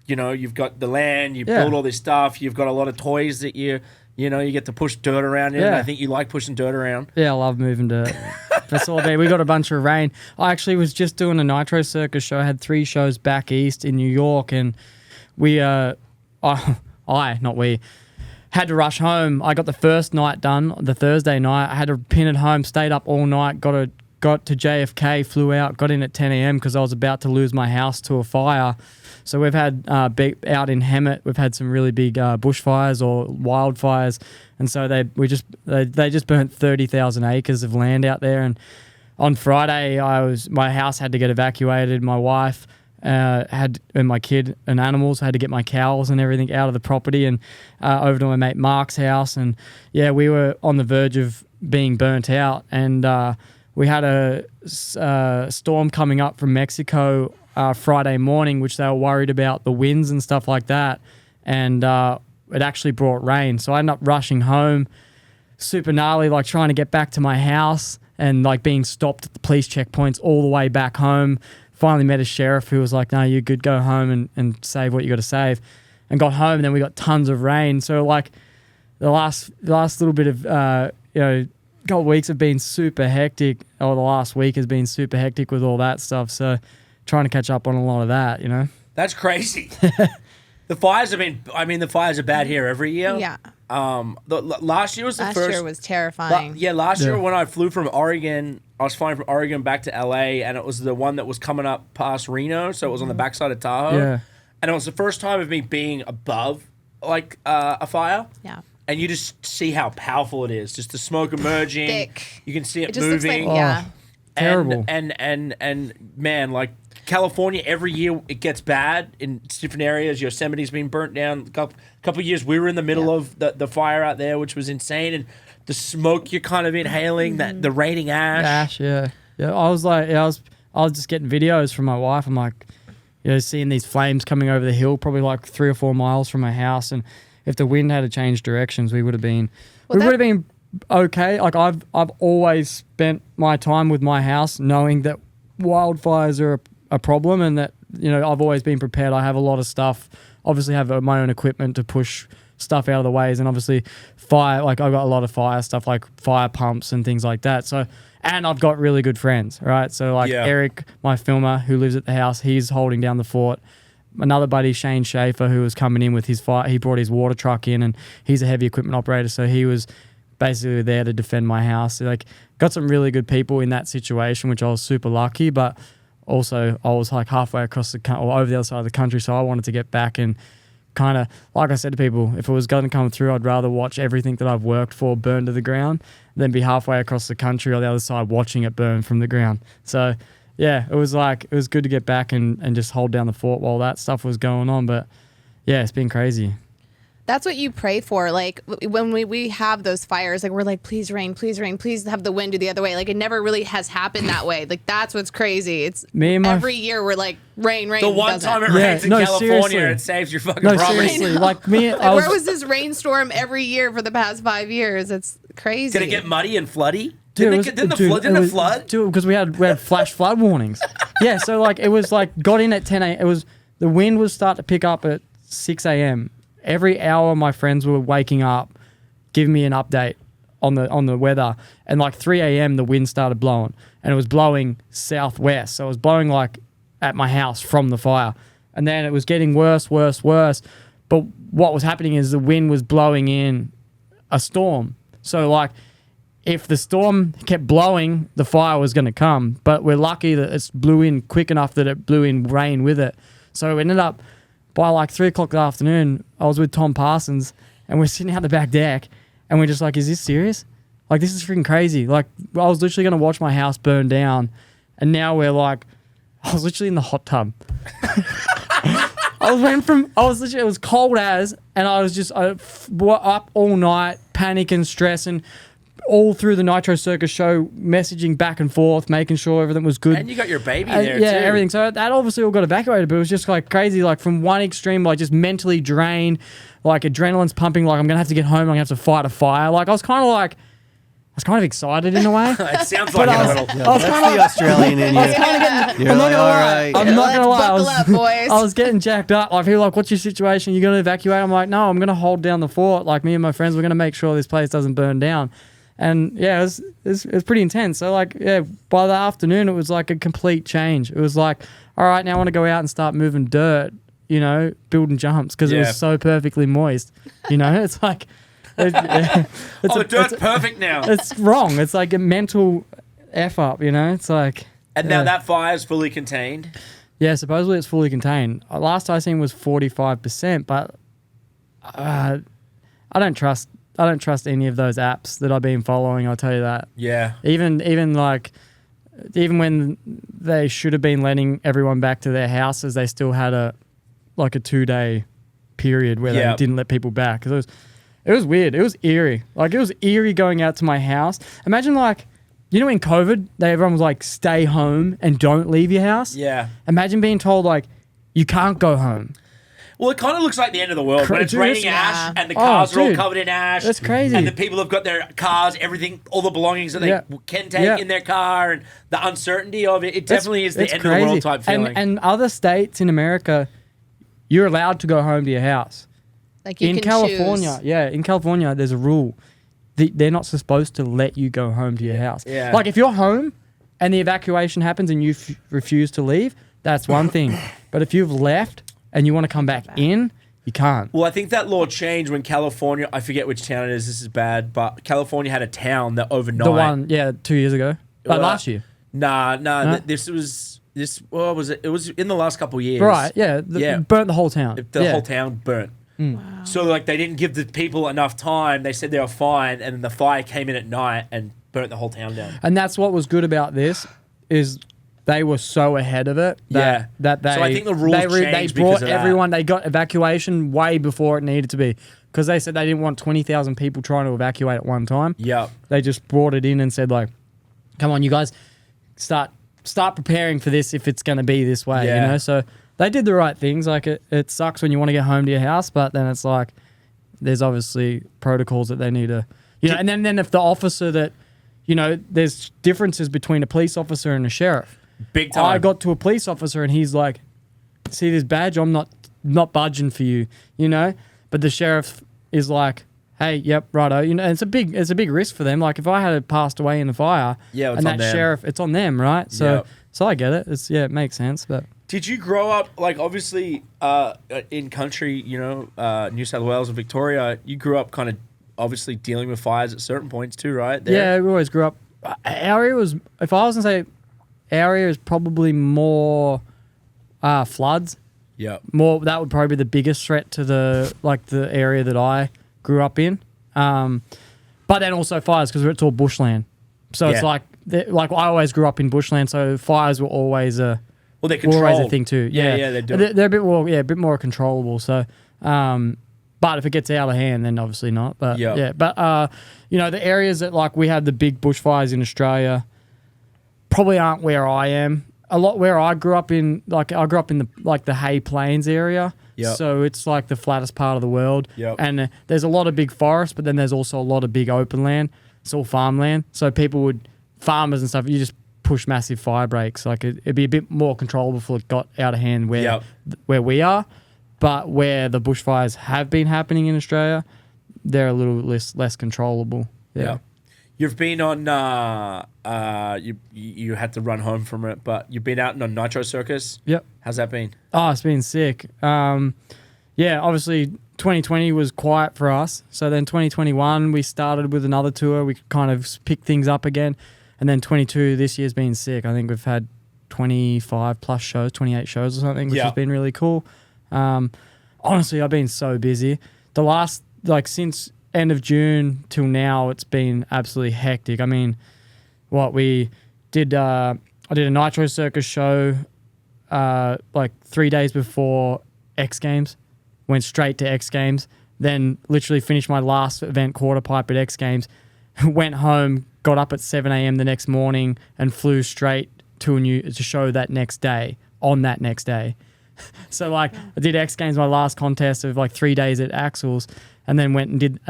you've got the land. You build all this stuff. You've got a lot of toys that you get to push dirt around in. And I think you like pushing dirt around. Yeah, I love moving dirt. That's all there. We got a bunch of rain. I actually was just doing a Nitro Circus show. I had 3 shows back east in New York, and we, had to rush home. I got the first night done, the Thursday night. I had to pin it home, stayed up all night, got to JFK, flew out, got in at 10 a.m. because I was about to lose my house to a fire. So we've had out in Hemet, we've had some really big bushfires or wildfires, and so they just burnt 30,000 acres of land out there. And on Friday, my house had to get evacuated. My wife and my kid and animals had to get my cows and everything out of the property and over to my mate Mark's house. And yeah, we were on the verge of being burnt out, and we had a storm coming up from Mexico Friday morning, which they were worried about the winds and stuff like that, and it actually brought rain. So I ended up rushing home, super gnarly, like trying to get back to my house and like being stopped at the police checkpoints all the way back home. Finally met a sheriff who was like, no, you're good, go home and save what you got to save. And got home, and then we got tons of rain. So like the last little bit of, couple of weeks have been super hectic, or the last week has been super hectic with all that stuff. So trying to catch up on a lot of that, That's crazy. The fires are bad here every year. Yeah. Last year was the first. Last year was terrifying. Last year when I flew from Oregon, I was flying from Oregon back to LA, and it was the one that was coming up past Reno, so it was on the backside of Tahoe. Yeah. And it was the first time of me being above like a fire. Yeah. And you just see how powerful it is. Just the smoke emerging. Thick. You can see it just moving. Looks like, terrible. And man, like California, every year it gets bad in different areas. Yosemite's been burnt down. A couple of years we were in the middle of the fire out there, which was insane. And the smoke you're kind of inhaling, that the raining ash. Yeah. I was just getting videos from my wife. I'm like, seeing these flames coming over the hill, probably like 3 or 4 miles from my house. And if the wind had to change directions, we would have been okay. Like I've always spent my time with my house knowing that wildfires are a problem, and that I've always been prepared. I have a lot of stuff. Obviously, have my own equipment to push stuff out of the ways, and obviously fire, like I've got a lot of fire stuff like fire pumps and things like that. So, and I've got really good friends, right? So like Eric, my filmer who lives at the house, he's holding down the fort. Another buddy, Shane Schaefer, who was coming in with his fire, he brought his water truck in, and he's a heavy equipment operator, so he was basically there to defend my house. So, like, got some really good people in that situation, which I was super lucky, but also I was like halfway across the or over the other side of the country, so I wanted to get back and kind of, like I said to people, if it was going to come through, I'd rather watch everything that I've worked for burn to the ground than be halfway across the country or the other side watching it burn from the ground. So yeah, it was good to get back and just hold down the fort while that stuff was going on. But yeah, it's been crazy. That's what you pray for. Like when we have those fires, like we're like, please rain, please have the wind do the other way. Like it never really has happened that way. Like that's what's crazy. It's every year we're like rain. The one time it rains in California, seriously. It saves your fucking property. Seriously, like me, like, where was this rainstorm every year for the past 5 years? It's crazy. Did it get muddy and floody? Didn't it flood? Dude, because we had flash flood warnings. Yeah, so like it was like got in at 10 a.m. It was the wind was start to pick up at 6 a.m. Every hour my friends were waking up, giving me an update on the weather, and like 3 a.m. the wind started blowing, and it was blowing southwest, so it was blowing like at my house from the fire, and then it was getting worse. But what was happening is the wind was blowing in a storm, so like if the storm kept blowing, the fire was going to come, but we're lucky that it blew in quick enough that it blew in rain with it, so it ended up. By like 3 o'clock in the afternoon, I was with Tom Parsons, and we're sitting out the back deck, and we're just like, is this serious? Like, this is freaking crazy. Like, I was literally going to watch my house burn down, and now we're like, I was literally in the hot tub. It was cold as, and I was just up all night, panicking, stressing, all through the Nitro Circus show, messaging back and forth, making sure everything was good. And you got your baby there, yeah, too. Everything. So that obviously all got evacuated, but it was just like crazy, like from one extreme, like just mentally drained, like adrenaline's pumping, like I'm going to have to get home, I'm going to have to fight a fire. Like I was kind of excited in a way. It sounds like a little. That's the Australian in you. You're like, all right. I'm not going to lie. Buckle up, boys. I was getting jacked up. Like, people like, what's your situation? You going to evacuate? I'm like, no, I'm going to hold down the fort. Like, me and my friends, we're going to make sure this place doesn't burn down. And yeah, it was pretty intense. So like, yeah, by the afternoon, it was like a complete change. It was like, all right, now I want to go out and start moving dirt, building jumps because it was so perfectly moist. It's like, the dirt's perfect now. It's wrong. It's like a mental F up, It's like. And now that fire's fully contained? Yeah, supposedly it's fully contained. Last I seen was 45%, but I don't trust any of those apps that I've been following, I'll tell you that. Yeah. Even when they should have been letting everyone back to their houses, they still had a 2-day period where they didn't let people back. It was weird. It was eerie. Like, it was eerie going out to my house. Imagine, in COVID, everyone was like, stay home and don't leave your house. Yeah. Imagine being told, you can't go home. Well, it kind of looks like the end of the world when it's raining ash and the cars are all covered in ash. That's crazy. And the people have got their cars, everything, all the belongings that they can take in their car, and the uncertainty of it. It definitely is the end of the world type feeling. And other states in America, you're allowed to go home to your house. Like you in can California, choose. Yeah, in California, there's a rule. They're not supposed to let you go home to your house. Yeah. Like, if you're home and the evacuation happens and you refuse to leave, that's one thing. But if you've left and you want to come back in, you can't. Well, I think that law changed when California, I forget which town it is, this is bad, but California had a town that overnight. The one, 2 years ago. Last year. Nah. This was it was in the last couple of years. Right, yeah. Burnt the whole town. The whole town burnt. Wow. So they didn't give the people enough time. They said they were fine, and then the fire came in at night and burnt the whole town down. And that's what was good about this is they were so ahead of it that they. So I think the rules changed they brought because of everyone. They got evacuation way before it needed to be because they said they didn't want 20,000 people trying to evacuate at one time. Yep. They just brought it in and said come on, you guys, start preparing for this if it's going to be this way. Yeah. So they did the right things. It sucks when you want to get home to your house, but then it's there's obviously protocols that they need to, and then if the officer that, there's differences between a police officer and a sheriff. Big time. I got to a police officer and he's like, see this badge? I'm not budging for you, But the sheriff is like, hey, yep, righto. You know, it's a big risk for them. Like if I had passed away in the fire, Yeah, it's and on that them. sheriff, it's on them, right? So, Yep. so I get it. It makes sense. But Did you grow up, like, obviously, in country, you know, New South Wales and Victoria, you grew up kind of obviously dealing with fires at certain points too, right? yeah, we always grew up. Our area was, if I was gonna say, our area is probably more floods. Yeah. More, that would probably be the biggest threat to the area that I grew up in. But then also fires because it's all bushland. So it's Yeah. like I always grew up in bushland, so fires were always Well, they're were always controlled. a thing too. Yeah, they're doing. They're a bit more controllable. So, but if it gets out of hand, then obviously not. But Yeah. yeah, but you know, the areas that like we had the big bushfires in Australia probably aren't where I am. A lot where I grew up in, like I grew up in the Hay Plains area. Yep. So it's like the flattest part of the world. Yep. And there's a lot of big forests, but then there's also a lot of big open land. It's all farmland. So farmers and stuff, you just push massive fire breaks. Like it'd be a bit more controllable if it got out of hand where we are. But where the bushfires have been happening in Australia, they're a little less controllable. Yeah. You've been on, you had to run home from it, but you've been out on Nitro Circus. Yep. How's that been? Oh, it's been sick. Yeah, obviously 2020 was quiet for us. So then 2021, we started with another tour. We kind of picked things up again. And then 22, this year's been sick. I think we've had 25 plus shows, 28 shows or something, which has been really cool. Honestly, I've been so busy. The last, since end of June till now, it's been absolutely hectic. I mean, I did a Nitro Circus show 3 days before X Games, went straight to X Games, then literally finished my last event, quarter pipe at X Games, went home, got up at 7 a.m. the next morning and flew straight to a show that next day, on that next day. So I did X Games, my last contest of 3 days at Axel's, and then went and did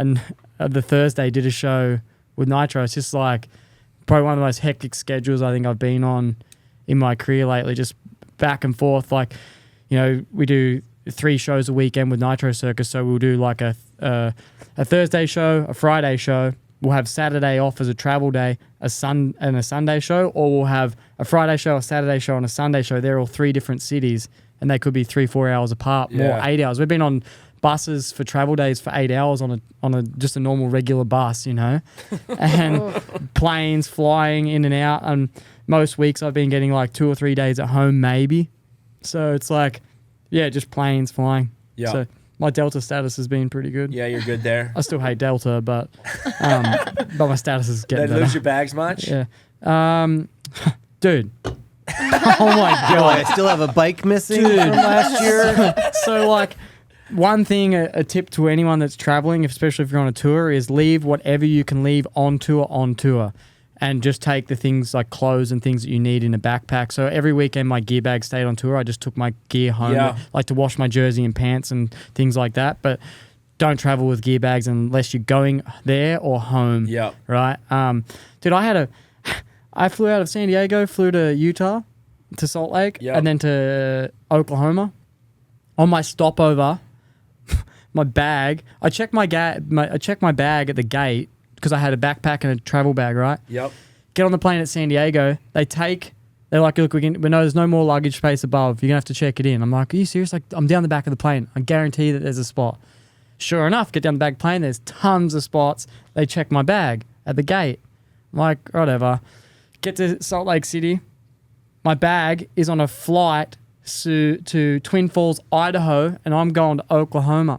the Thursday did a show with Nitro. It's just probably one of the most hectic schedules I think I've been on in my career lately, just back and forth. We do 3 shows a weekend with Nitro Circus, so we'll do a Thursday show, a Friday show. We'll have Saturday off as a travel day, a Sunday show, or we'll have a Friday show, a Saturday show, and a Sunday show. They're all 3 different cities, and they could be 3-4 hours apart, more 8 hours. We've been on buses for travel days for 8 hours on just a normal regular bus, and planes flying in and out. And most weeks I've been getting 2 or 3 days at home, maybe. So it's just planes flying. Yeah. So my Delta status has been pretty good. Yeah, you're good there. I still hate Delta, but my status is getting Did better. they lose your bags much? Yeah. Dude. Oh my God. I still have a bike missing from last year. So one thing, a tip to anyone that's traveling, especially if you're on a tour, is leave whatever you can leave on tour. And just take the things like clothes and things that you need in a backpack. So every weekend my gear bag stayed on tour. I just took my gear home, to wash my jersey and pants and things like that. But don't travel with gear bags unless you're going there or home. Yeah. Right? Dude, I flew out of San Diego, flew to Utah, to Salt Lake, and then to Oklahoma. On my stopover, my bag, I checked my bag at the gate, because I had a backpack and a travel bag, right? Yep. Get on the plane at San Diego. They're like, look, but no, there's no more luggage space above. You're going to have to check it in. I'm like, are you serious? I'm down the back of the plane. I guarantee that there's a spot. Sure enough, get down the back of the plane. There's tons of spots. They check my bag at the gate. I'm like, whatever. Get to Salt Lake City. My bag is on a flight to Twin Falls, Idaho, and I'm going to Oklahoma.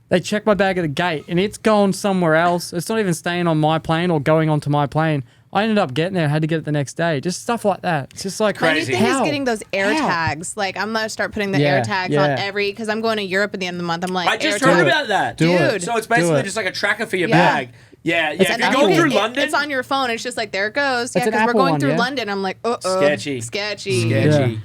They check my bag at the gate, and it's going somewhere else. It's not even staying on my plane or going onto my plane. I ended up getting there. I had to get it the next day. Just stuff like that. It's just Crazy. My new thing How? is getting those air tags. I'm going to start putting the air tags on because I'm going to Europe at the end of the month. I'm like, I just air heard tag. about that. Dude. So it's basically just like a tracker for your Yeah. bag. Yeah. And If you're then going you through can- London. it's on your phone. It's just there it goes. Yeah, It's an because we're Apple going one, through yeah. London. I'm like, Sketchy. Sketchy. Sketchy.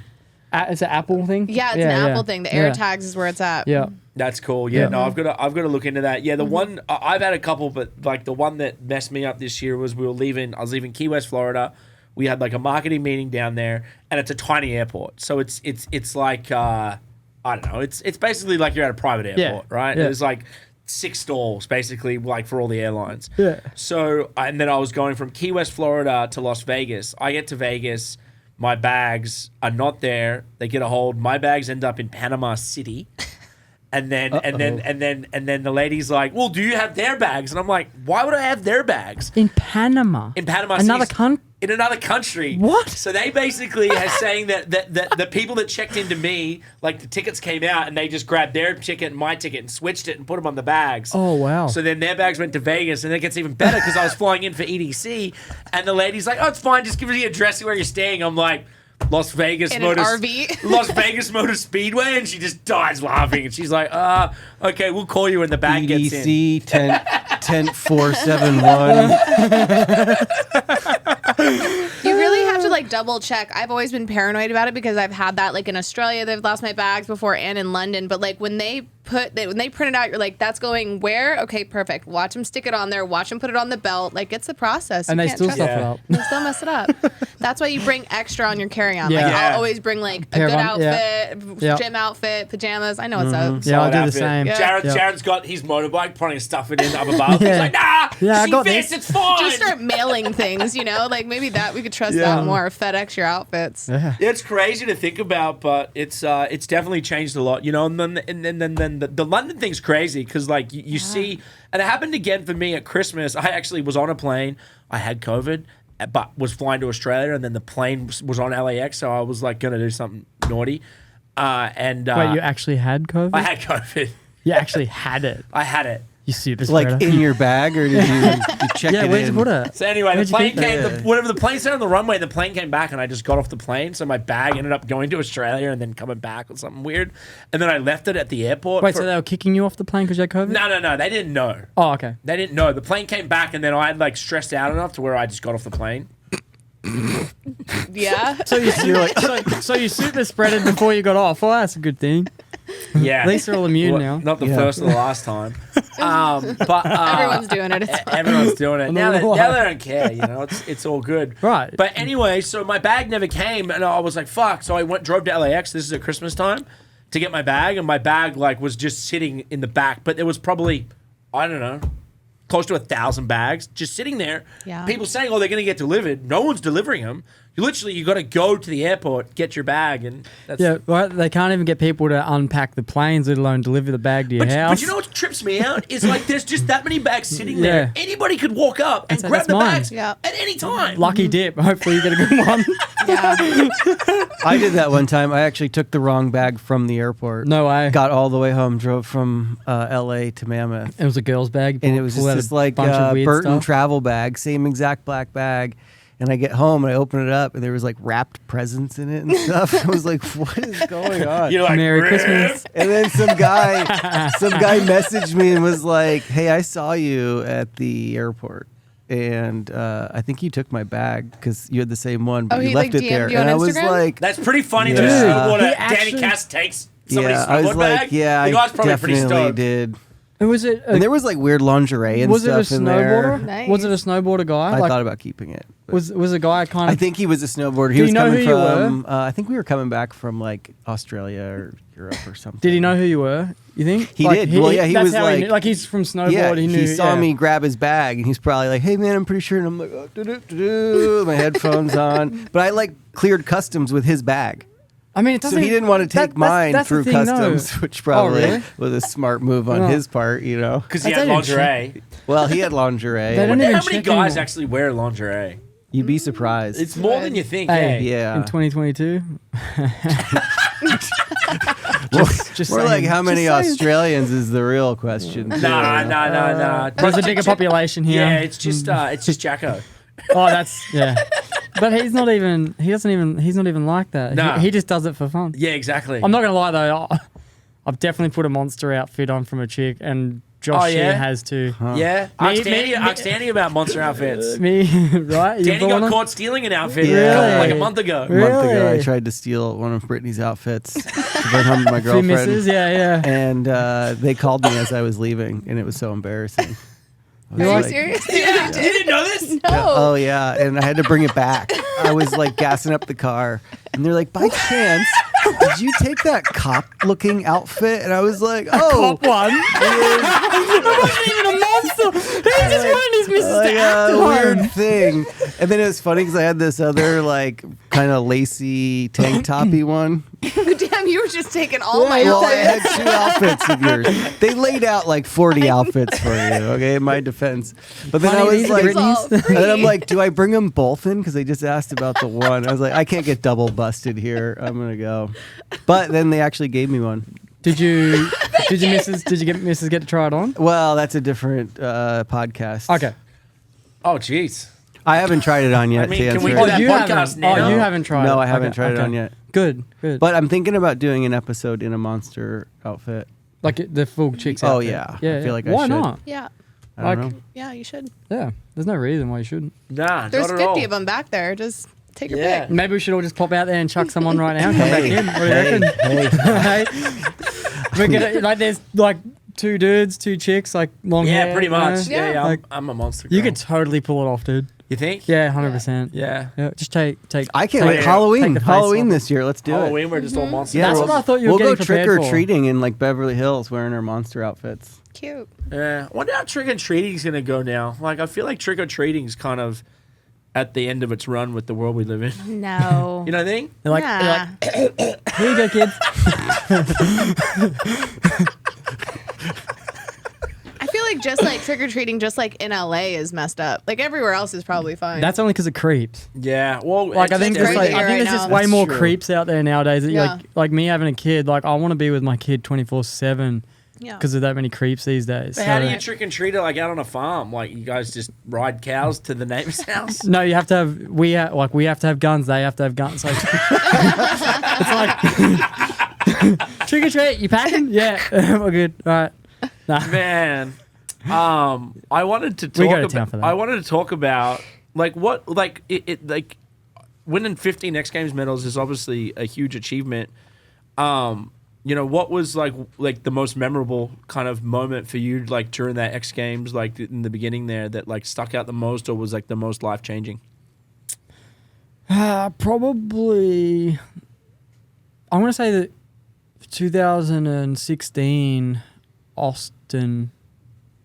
It's an Apple thing? Yeah, it's an Apple thing. The air tags is where it's at. Yeah. That's cool. Yeah, no, I've got to look into that. Yeah, the one I've had a couple, but the one that messed me up this year was I was leaving Key West, Florida. We had a marketing meeting down there, and it's a tiny airport. So it's like I don't know. It's basically like you're at a private airport, right? Yeah. There's 6 stalls basically, like for all the airlines. Yeah. So, and then I was going from Key West, Florida to Las Vegas. I get to Vegas, my bags are not there. They get a hold. My bags end up in Panama City. And then the lady's like, "Well, do you have their bags?" And I'm like, "Why would I have their bags In Panama. in Panama Another City?" country. In another country. What? So they basically are saying that the people that checked into me, like the tickets came out and they just grabbed their ticket and my ticket and switched it and put them on the bags. Oh, wow. So then their bags went to Vegas, and it gets even better because I was flying in for EDC, and the lady's like, "Oh, it's fine. Just give me the address where you're staying." I'm like, Las Vegas In an RV. Las Vegas Motor Speedway, and she just dies laughing, and she's like, okay, we'll call you when the bag gets in." EDC tent 471. You really have to like double check. I've always been paranoid about it because I've had that like in Australia. They've lost my bags before, and in London. But like when they print it out, you're like, "That's going where?" Okay, perfect. Watch them stick it on there. Watch them put it on the belt. Like it's a process. And You they can't still trust stuff it. it up. They still mess it up. That's why you bring extra on your carry-on. Yeah. Like Yeah. I'll always bring like a Pair good of outfit, Yeah. gym outfit, pajamas. I know what's up. Yeah, I'll Solid do the outfit. same. Yeah. Jared's got his motorbike, probably stuff it in up above. He's Yeah. like, "Nah, Yeah, I see got this, this." it's fine." Just start mailing things, like maybe that we could trust Yeah. that more. FedEx your outfits. Yeah. It's crazy to think about, but it's definitely changed a lot, And then the London thing's crazy because like you see, and it happened again for me at Christmas. I actually was on a plane. I had COVID, but was flying to Australia, and then the plane was on LAX, so I was like gonna do something naughty. And Wait, you actually had COVID? I had COVID. You actually had it. I had it. You super Like spreader. in your bag, or did you check Yeah, it where'd in? you put it? So anyway, Where'd the you plane keep that? came. Whatever the plane stayed on the runway, the plane came back, and I just got off the plane. So my bag ended up going to Australia and then coming back or something weird. And then I left it at the airport. Wait, for- so they were kicking you off the plane because you had COVID? No, they didn't know. Oh, okay. They didn't know. The plane came back, and then I had like stressed out enough to where I just got off the plane. Yeah. So you so you super spreaded before you got off. Well, that's a good thing. Yeah, At least they're all immune Well, now. Not the Yeah. first or the last time. But Everyone's doing it. It's fine. everyone's doing it now. know They, why. now they don't care. It's all good. Right. But anyway, so my bag never came, and I was like, "Fuck!" So I drove to LAX. This is at Christmas time to get my bag, and my bag like was just sitting in the back. But there was probably, I don't know, close to 1,000 bags just sitting there. Yeah. People saying, "Oh, they're going to get delivered." No one's delivering them. You got to go to the airport, get your bag, and that's Yeah, right. They can't even get people to unpack the planes, let alone deliver the bag to your house. But you know what trips me out is like there's just that many bags sitting Yeah. there. Anybody could walk up and That's- grab that's the mine. bags Yeah. at any time. Lucky dip. Hopefully you get a good one. Yeah. I did that one time. I actually took the wrong bag from the airport. No way. Got all the way home, drove from LA to Mammoth. It was a girl's bag. And it was Pull out just this a like bunch of weird Burton stuff. travel bag, same exact black bag. And I get home and I open it up and there was like wrapped presents in it and stuff. I was like, what is going on? You're like, Merry "Rip." Christmas. And then some guy messaged me and was like, "Hey, I saw you at the airport, and I think you took my bag because you had the same one, but Oh, you he, left like, it there." DM'd you on And I was Instagram? like, That's pretty funny that Yeah. a snowboarder, He Danny actually- Cass takes somebody's "Yeah." I was snowboard like, bag. "Yeah, the guy's I probably pretty definitely stoked. did." And was it? And there was like weird lingerie and was it a stuff in there. snowboarder? Nice. Was it a snowboarder guy? I Like, thought about keeping it. but- was a guy kind of? I think he was a snowboarder. He Do was you know coming who you from. I think we were coming back from like Australia or Europe or something. Did he know who you were? You think He did. Well, yeah, he that's was how like- he knew, he's from snowboard. Yeah, he knew. he saw yeah. me grab his bag, and he's probably like, "Hey, man, I'm pretty sure." And I'm like, oh, doo-doo-doo-doo, my headphones on. But I like cleared customs with his bag, I mean, it so doesn't. he didn't want to take mine that's the through thing, customs, though. which probably really? was a smart move on Well- his part, Because he I had tell you, lingerie. Well, he had lingerie. They and don't even How many check guys anymore. actually wear lingerie? You'd be surprised. It's more than you think. Hey, Hey, yeah. in 2022. just More saying. like how many Just saying. Australians is the real question. too. No. There's a bigger population here. Yeah, it's just Jacko. Oh, that's yeah. But he's not even. He's not even like that. No. He just does it for fun. Yeah, exactly. I'm not gonna lie though. I've definitely put a monster outfit on from a chick, and Josh Oh, yeah? here has too. Yeah, Me- ask Danny about monster outfits. Me, right? You Danny bought got one? caught stealing an outfit Yeah. like a month ago. A month ago, I Really? tried to steal one of Brittany's outfits to bring home to my Few girlfriend. misses, yeah. And they called me as I was leaving, and it was so embarrassing. I was Are you like, serious? Yeah, you didn't know this? No. Oh yeah, and I had to bring it back. I was like gassing up the car, and they're like, by chance, did you take that cop-looking outfit? And I was like, oh. Cop one. It wasn't even a monster. He just wanted his missus to act a on. weird thing. And then it was funny because I had this other like kind of lacy tank toppy one. Damn, you were just taking all my Well, I outfits. had 2 outfits of yours. They laid out like 40 outfits for you, okay, in my defense. But then I Honey, was these are like, Britney's. and then I'm like, do I bring them both in? Because they just asked about the one. I was like, I can't get double busted here. I'm going to go. But then they actually gave me one. Did you get Mrs. get to try it on? Well, that's a different podcast. Okay. Oh, jeez. I haven't tried it on yet. I mean, to can answer we it. do that you podcast haven't. now? Oh, you haven't tried it. No, I haven't Okay, tried it okay. on yet. Good. But I'm thinking about doing an episode in a monster outfit. Like the full chicks Oh, outfit. yeah. Yeah. I feel like I Why should. not? Yeah. I don't Like- know. Yeah, you should. Yeah. There's no reason why you shouldn't. Nah, There's not 50 at all. of them back there. Just take your Yeah. pick. Maybe we should all just pop out there and chuck someone right now and come back Hey, in. What do you reckon? hey. We're gonna, like, there's like 2 dudes, 2 chicks, like long hair. Yeah, pretty you know? much. Yeah. Yeah, Like, I'm a monster. You girl. could totally pull it off, dude. You think? Yeah, 100%. Yeah. Yeah, just take. I can't take- wait. Halloween. take the face Halloween off. this year. Let's do Halloween, it. we're just all monsters. Yeah, That's we'll, what I thought you were we'll go getting prepared trick or for. treating in like Beverly Hills wearing our monster outfits. Cute. Yeah. I wonder how trick or treating's gonna go now. Like, I feel like trick or treating's kind of at the end of its run with the world we live in. No. You know what I think? They're like, Nah. here you go, kids. I feel like just like trick or treating, just like in LA, is messed up. Like everywhere else is probably fine. That's only because of creeps. Yeah. Well, Like I think just there's like, crazy I think right there's just now. way That's more true. creeps out there nowadays. That Yeah. like me having a kid, like I want to be with my kid 24/7 yeah. because of that many creeps these days. But how do So- you trick and treat it like out on a farm? Like you guys just ride cows to the neighbor's house? No, you have to have we have to have guns. They have to have guns. Like, it's like trick or treat. You packing? Yeah, we're good. All right. Nah. Man, I wanted to talk. We go to town for that. I wanted to talk about like what like it like winning 15 X Games medals is obviously a huge achievement. You know, what was like the most memorable kind of moment for you like during that X Games, like in the beginning there, that like stuck out the most or was like the most life changing? Probably. I want to say that 2016 Austin.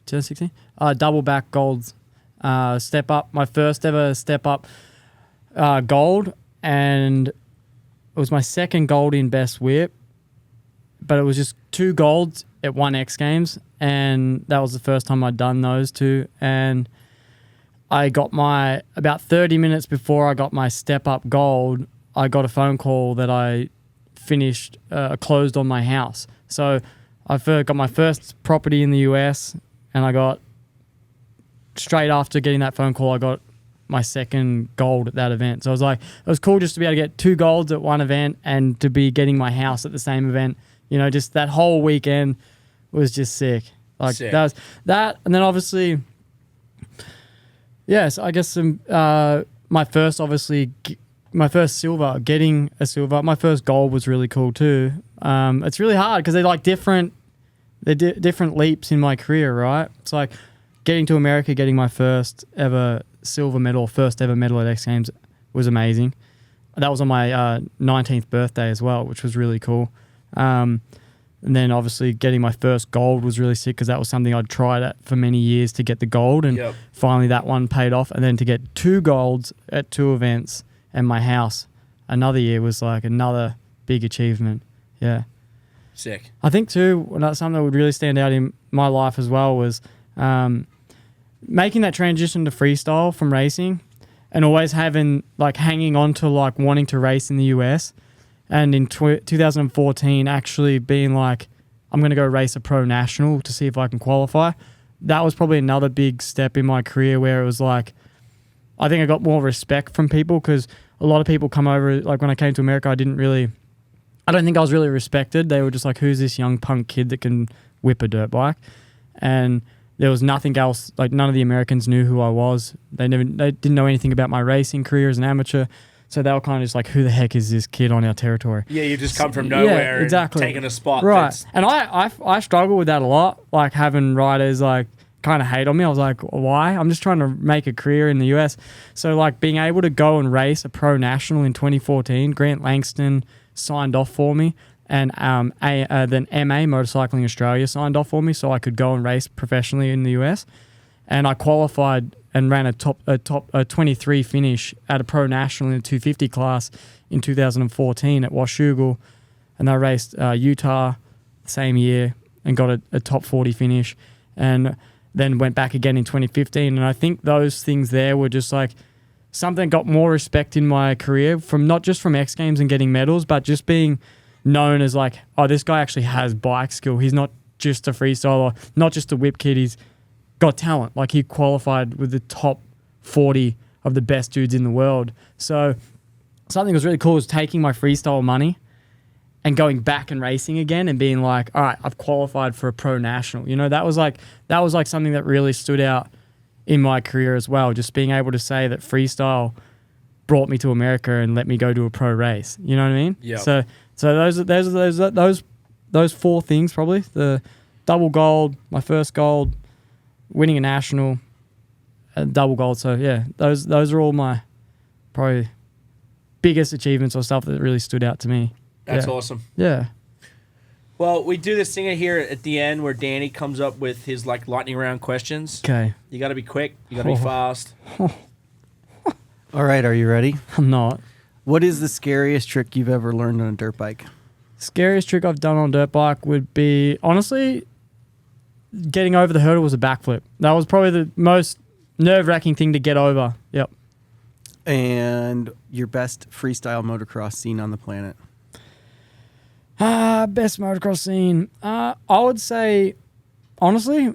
2016. Double back golds. Step up. My first ever step up gold, and it was my second gold in best whip. But it was just 2 golds at 1 X Games, and that was the first time I'd done those 2. And I got about 30 minutes before I got my step up gold, I got a phone call that I finished closed on my house. So I got my first property in the US, and I got straight after getting that phone call, I got my second gold at that event. So I was like, it was cool just to be able to get 2 golds at one event and to be getting my house at the same event. You know, just that whole weekend was just sick. Like Sick. that was that, and then obviously, yes, I guess my first silver, getting a silver, my first gold was really cool too. It's really hard because they're like different leaps in my career, right? It's like getting to America, getting my first ever silver medal, first ever medal at X Games was amazing. That was on my 19th birthday as well, which was really cool. And then obviously getting my first gold was really sick because that was something I'd tried at for many years to get the gold, and Yep. finally that one paid off. And then to get 2 golds at 2 events and my house another year was like another big achievement. Yeah. Sick. I think too, something that would really stand out in my life as well was making that transition to freestyle from racing, and always hanging on to like wanting to race in the US, and in 2014 actually being like, I'm going to go race a pro national to see if I can qualify. That was probably another big step in my career where it was like, I think I got more respect from people because a lot of people come over, like when I came to America, I don't think I was really respected. They were just like, who's this young punk kid that can whip a dirt bike? And there was nothing else. Like none of the Americans knew who I was. They didn't know anything about my racing career as an amateur. So they were kind of just like, who the heck is this kid on our territory? Yeah, you just come from nowhere Yeah, exactly. and taking a spot. Right. that's- And I struggle with that a lot, like having riders like kind of hate on me. I was like, why? I'm just trying to make a career in the US. So like being able to go and race a pro national in 2014, Grant Langston signed off for me, and then MA Motorcycling Australia signed off for me, so I could go and race professionally in the US. And I qualified and ran a top 23 finish at a pro national in the 250 class in 2014 at Washougal, and I raced Utah the same year and got a top 40 finish, and then went back again in 2015. And I think those things there were just like something that got more respect in my career, from not just from X Games and getting medals, but just being known as like, oh, this guy actually has bike skill. He's not just a freestyler, not just a whip kid. He's got talent. Like he qualified with the top 40 of the best dudes in the world. So something that was really cool was taking my freestyle money and going back and racing again and being like, all right, I've qualified for a pro national. You know, that was like something that really stood out in my career as well. Just being able to say that freestyle brought me to America and let me go to a pro race. You know what I mean? Yeah. So those four things probably: the double gold, my first gold, winning a national, and double gold. So yeah, those are all my probably biggest achievements or stuff that really stood out to me. That's awesome. Yeah. Well, we do this thing here at the end where Danny comes up with his like lightning round questions. Okay. You got to be quick. You got to be fast. All right, are you ready? I'm not. What is the scariest trick you've ever learned on a dirt bike? Scariest trick I've done on a dirt bike would be, honestly, getting over the hurdle was a backflip. That was probably the most nerve-wracking thing to get over. Yep. And your best freestyle motocross scene on the planet? Best motocross scene. I would say, honestly,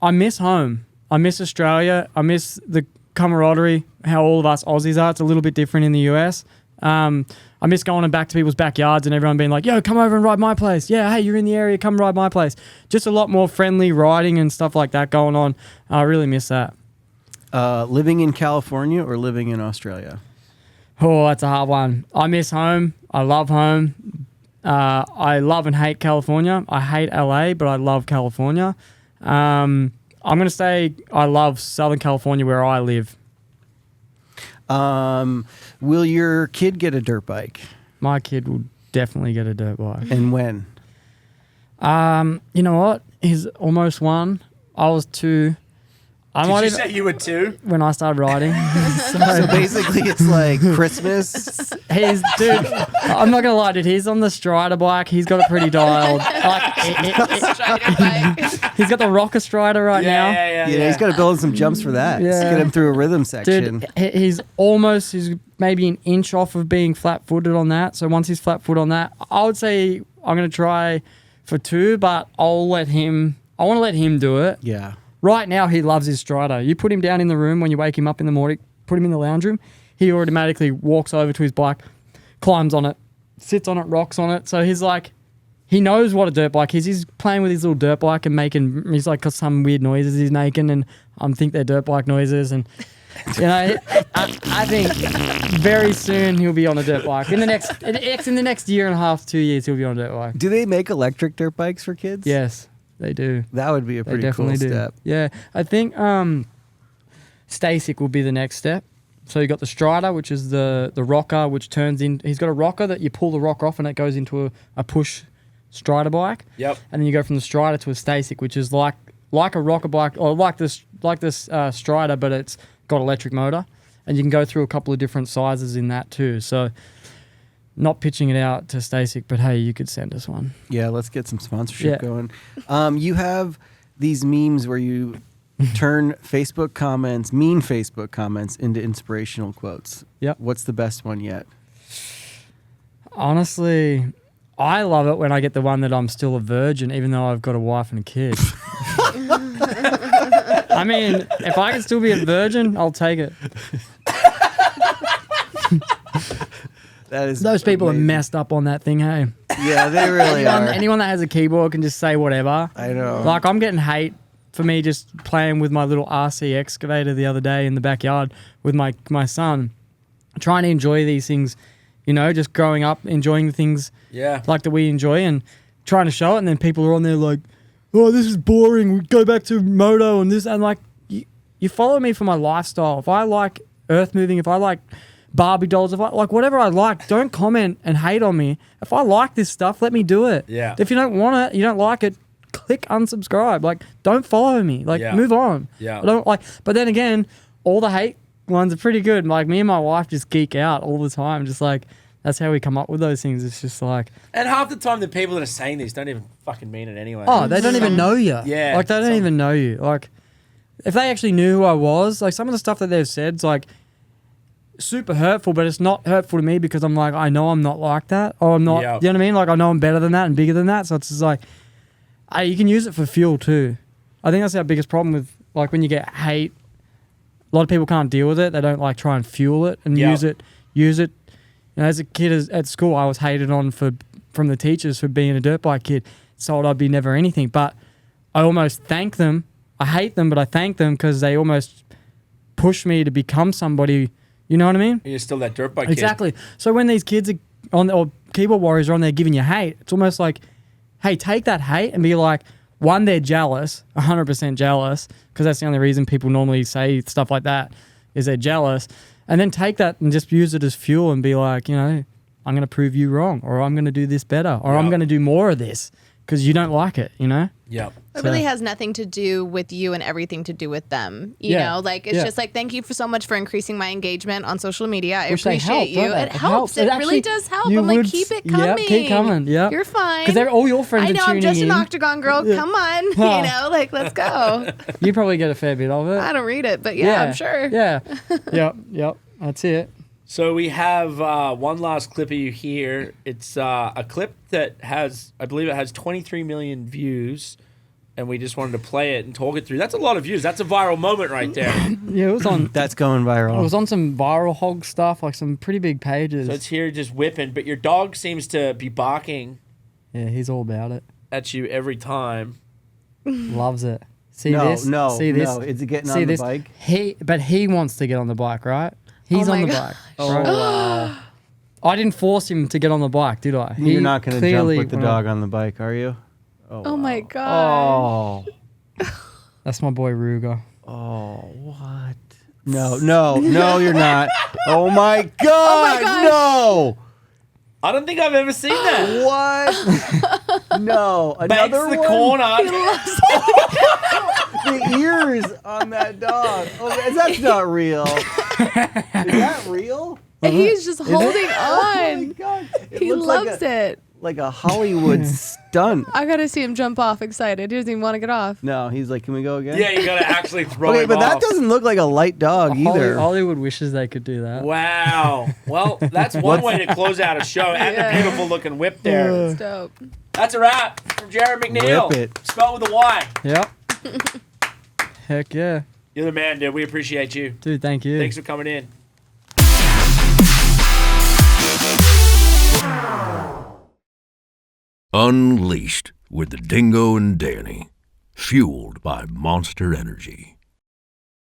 I miss home. I miss Australia. I miss the camaraderie, how all of us Aussies are. It's a little bit different in the US. I miss going back to people's backyards and everyone being like, yo, come over and ride my place. Yeah, hey, you're in the area, come ride my place. Just a lot more friendly riding and stuff like that going on. I really miss that. Living in California or living in Australia? Oh, that's a hard one. I miss home. I love home. I love and hate California. I hate LA, but I love California. I'm going to say I love Southern California where I live. Will your kid get a dirt bike? My kid will definitely get a dirt bike. And when? You know what? He's almost 1. I was 2. Did you say you were 2? When I started riding. So basically it's like Christmas. Dude, I'm not going to lie, dude. He's on the Strider bike. He's got it pretty dialed. He's got the rocker Strider right now. Yeah, he's got to build some jumps for that. Yeah. Get him through a rhythm section. Dude, he's maybe an inch off of being flat-footed on that. So once he's flat-footed on that, I would say I'm going to try for 2, but I want to let him do it. Yeah. Right now, he loves his Strider. You put him down in the room when you wake him up in the morning, put him in the lounge room, he automatically walks over to his bike, climbs on it, sits on it, rocks on it. So he's like, he knows what a dirt bike is. He's playing with his little dirt bike and he's like got some weird noises he's making, and I think they're dirt bike noises. And, you know, I think very soon he'll be on a dirt bike. In the next year and a half, 2 years, he'll be on a dirt bike. Do they make electric dirt bikes for kids? Yes. They do. That would be a pretty cool step. Yeah. I think Stasic will be the next step. So you got the Strider, which is the rocker, which turns in. He's got a rocker that you pull the rocker off and it goes into a push Strider bike. Yep. And then you go from the Strider to a Stasic, which is like a rocker bike, or like this Strider, but it's got electric motor, and you can go through a couple of different sizes in that too. So not pitching it out to Stasic, but hey, you could send us one. Yeah, let's get some sponsorship going. You have these memes where you turn mean Facebook comments into inspirational quotes. Yep. What's the best one yet? Honestly, I love it when I get the one that I'm still a virgin, even though I've got a wife and a kid. I mean, if I can still be a virgin, I'll take it. Those people amazing. are messed up on that thing, hey? Yeah, they really are. Anyone that has a keyboard can just say whatever. I know. Like, I'm getting hate for me just playing with my little RC excavator the other day in the backyard with my son, trying to enjoy these things, you know, just growing up, enjoying the things like that we enjoy and trying to show it. And then people are on there like, oh, this is boring. We go back to moto and this. And like, you follow me for my lifestyle. If I like earth moving, if I like Barbie dolls, if I like whatever I like, don't comment and hate on me. If I like this stuff, let me do it. Yeah. If you don't want it, you don't like it, click unsubscribe. Like, don't follow me. Like, move on. Yeah. I don't like. But then again, all the hate ones are pretty good. Like, me and my wife just geek out all the time. Just like, that's how we come up with those things. It's just like, And half the time, the people that are saying these don't even fucking mean it anyway. oh, they don't even know you. Yeah, Like, they don't even know you. Like, if they actually knew who I was, like, some of the stuff that they've said is like super hurtful, but it's not hurtful to me because I'm like, I know I'm not like that. Or I'm not, Yep. you know what I mean? Like, I know I'm better than that and bigger than that. So it's just like, you can use it for fuel too. I think that's our biggest problem with, like, when you get hate, a lot of people can't deal with it. They don't like try and fuel it and Yep. use it. You know, as a kid at school, I was hated on from the teachers for being a dirt bike kid. Told I'd be never anything, but I almost thank them. I hate them, but I thank them because they almost push me to become somebody. You know what I mean? You're still that dirt bike kid. Exactly. So when these kids are or keyboard warriors are on there giving you hate, it's almost like, hey, take that hate and be like, one, they're jealous, 100% jealous, because that's the only reason people normally say stuff like that is they're jealous. And then take that and just use it as fuel and be like, you know, I'm going to prove you wrong, or I'm going to do this better, or I'm going to do more of this because you don't like it, you know? Yeah. It really has nothing to do with you and everything to do with them. You know, like, it's just like, thank you for so much for increasing my engagement on social media. I Which they appreciate help, you. don't they? It helps. It actually- really does help. you I'm like, would keep it yep, coming. keep coming. Yeah. You're fine. Because all your friends I know, are I'm tuning just in. an octagon girl. Come on. You know, like, let's go. You probably get a fair bit of it. I don't read it, but yeah, I'm sure. Yeah. Yep. That's it. So we have one last clip of you here. It's a clip that has, I believe it has 23 million views, and we just wanted to play it and talk it through. That's a lot of views. That's a viral moment right there. Yeah, it was on. That's going viral. It was on some viral hog stuff, like some pretty big pages. So it's here just whipping, but your dog seems to be barking Yeah, he's all about it. at you every time. Loves it. See No, this? no, See this? no. Is it getting See on the this? bike? But he wants to get on the bike, right? He's Oh on my the God. bike. Oh, right? wow. I didn't force him to get on the bike, did I? You're not going to jump clearly with the went dog on the bike, are you? Oh my God. Oh. That's my boy Ruger. Oh, what? No, you're not. Oh my God, gosh. no. I don't think I've ever seen that. What? No, Banks another the one. corner. The ears on that dog. Oh, that's not real. Is that real? And he's just holding Oh my on. God. It He looks loves it. like a Hollywood stunt. I gotta see him jump off excited. He doesn't even want to get off. No, he's like, can we go again? Yeah, you got to actually throw Okay, him but that off. doesn't look like a light dog either. Hollywood wishes they could do that. Wow. Well, that's one way to close out a show. And Yeah. the beautiful looking whip there. It's dope. That's a wrap from Jarryd McNeil. Whip it. Spelled with a Y. Yep. Heck yeah. You're the man, dude. We appreciate you. Dude, thank you. Thanks for coming in. Unleashed with the Dingo and Danny. Fueled by Monster Energy.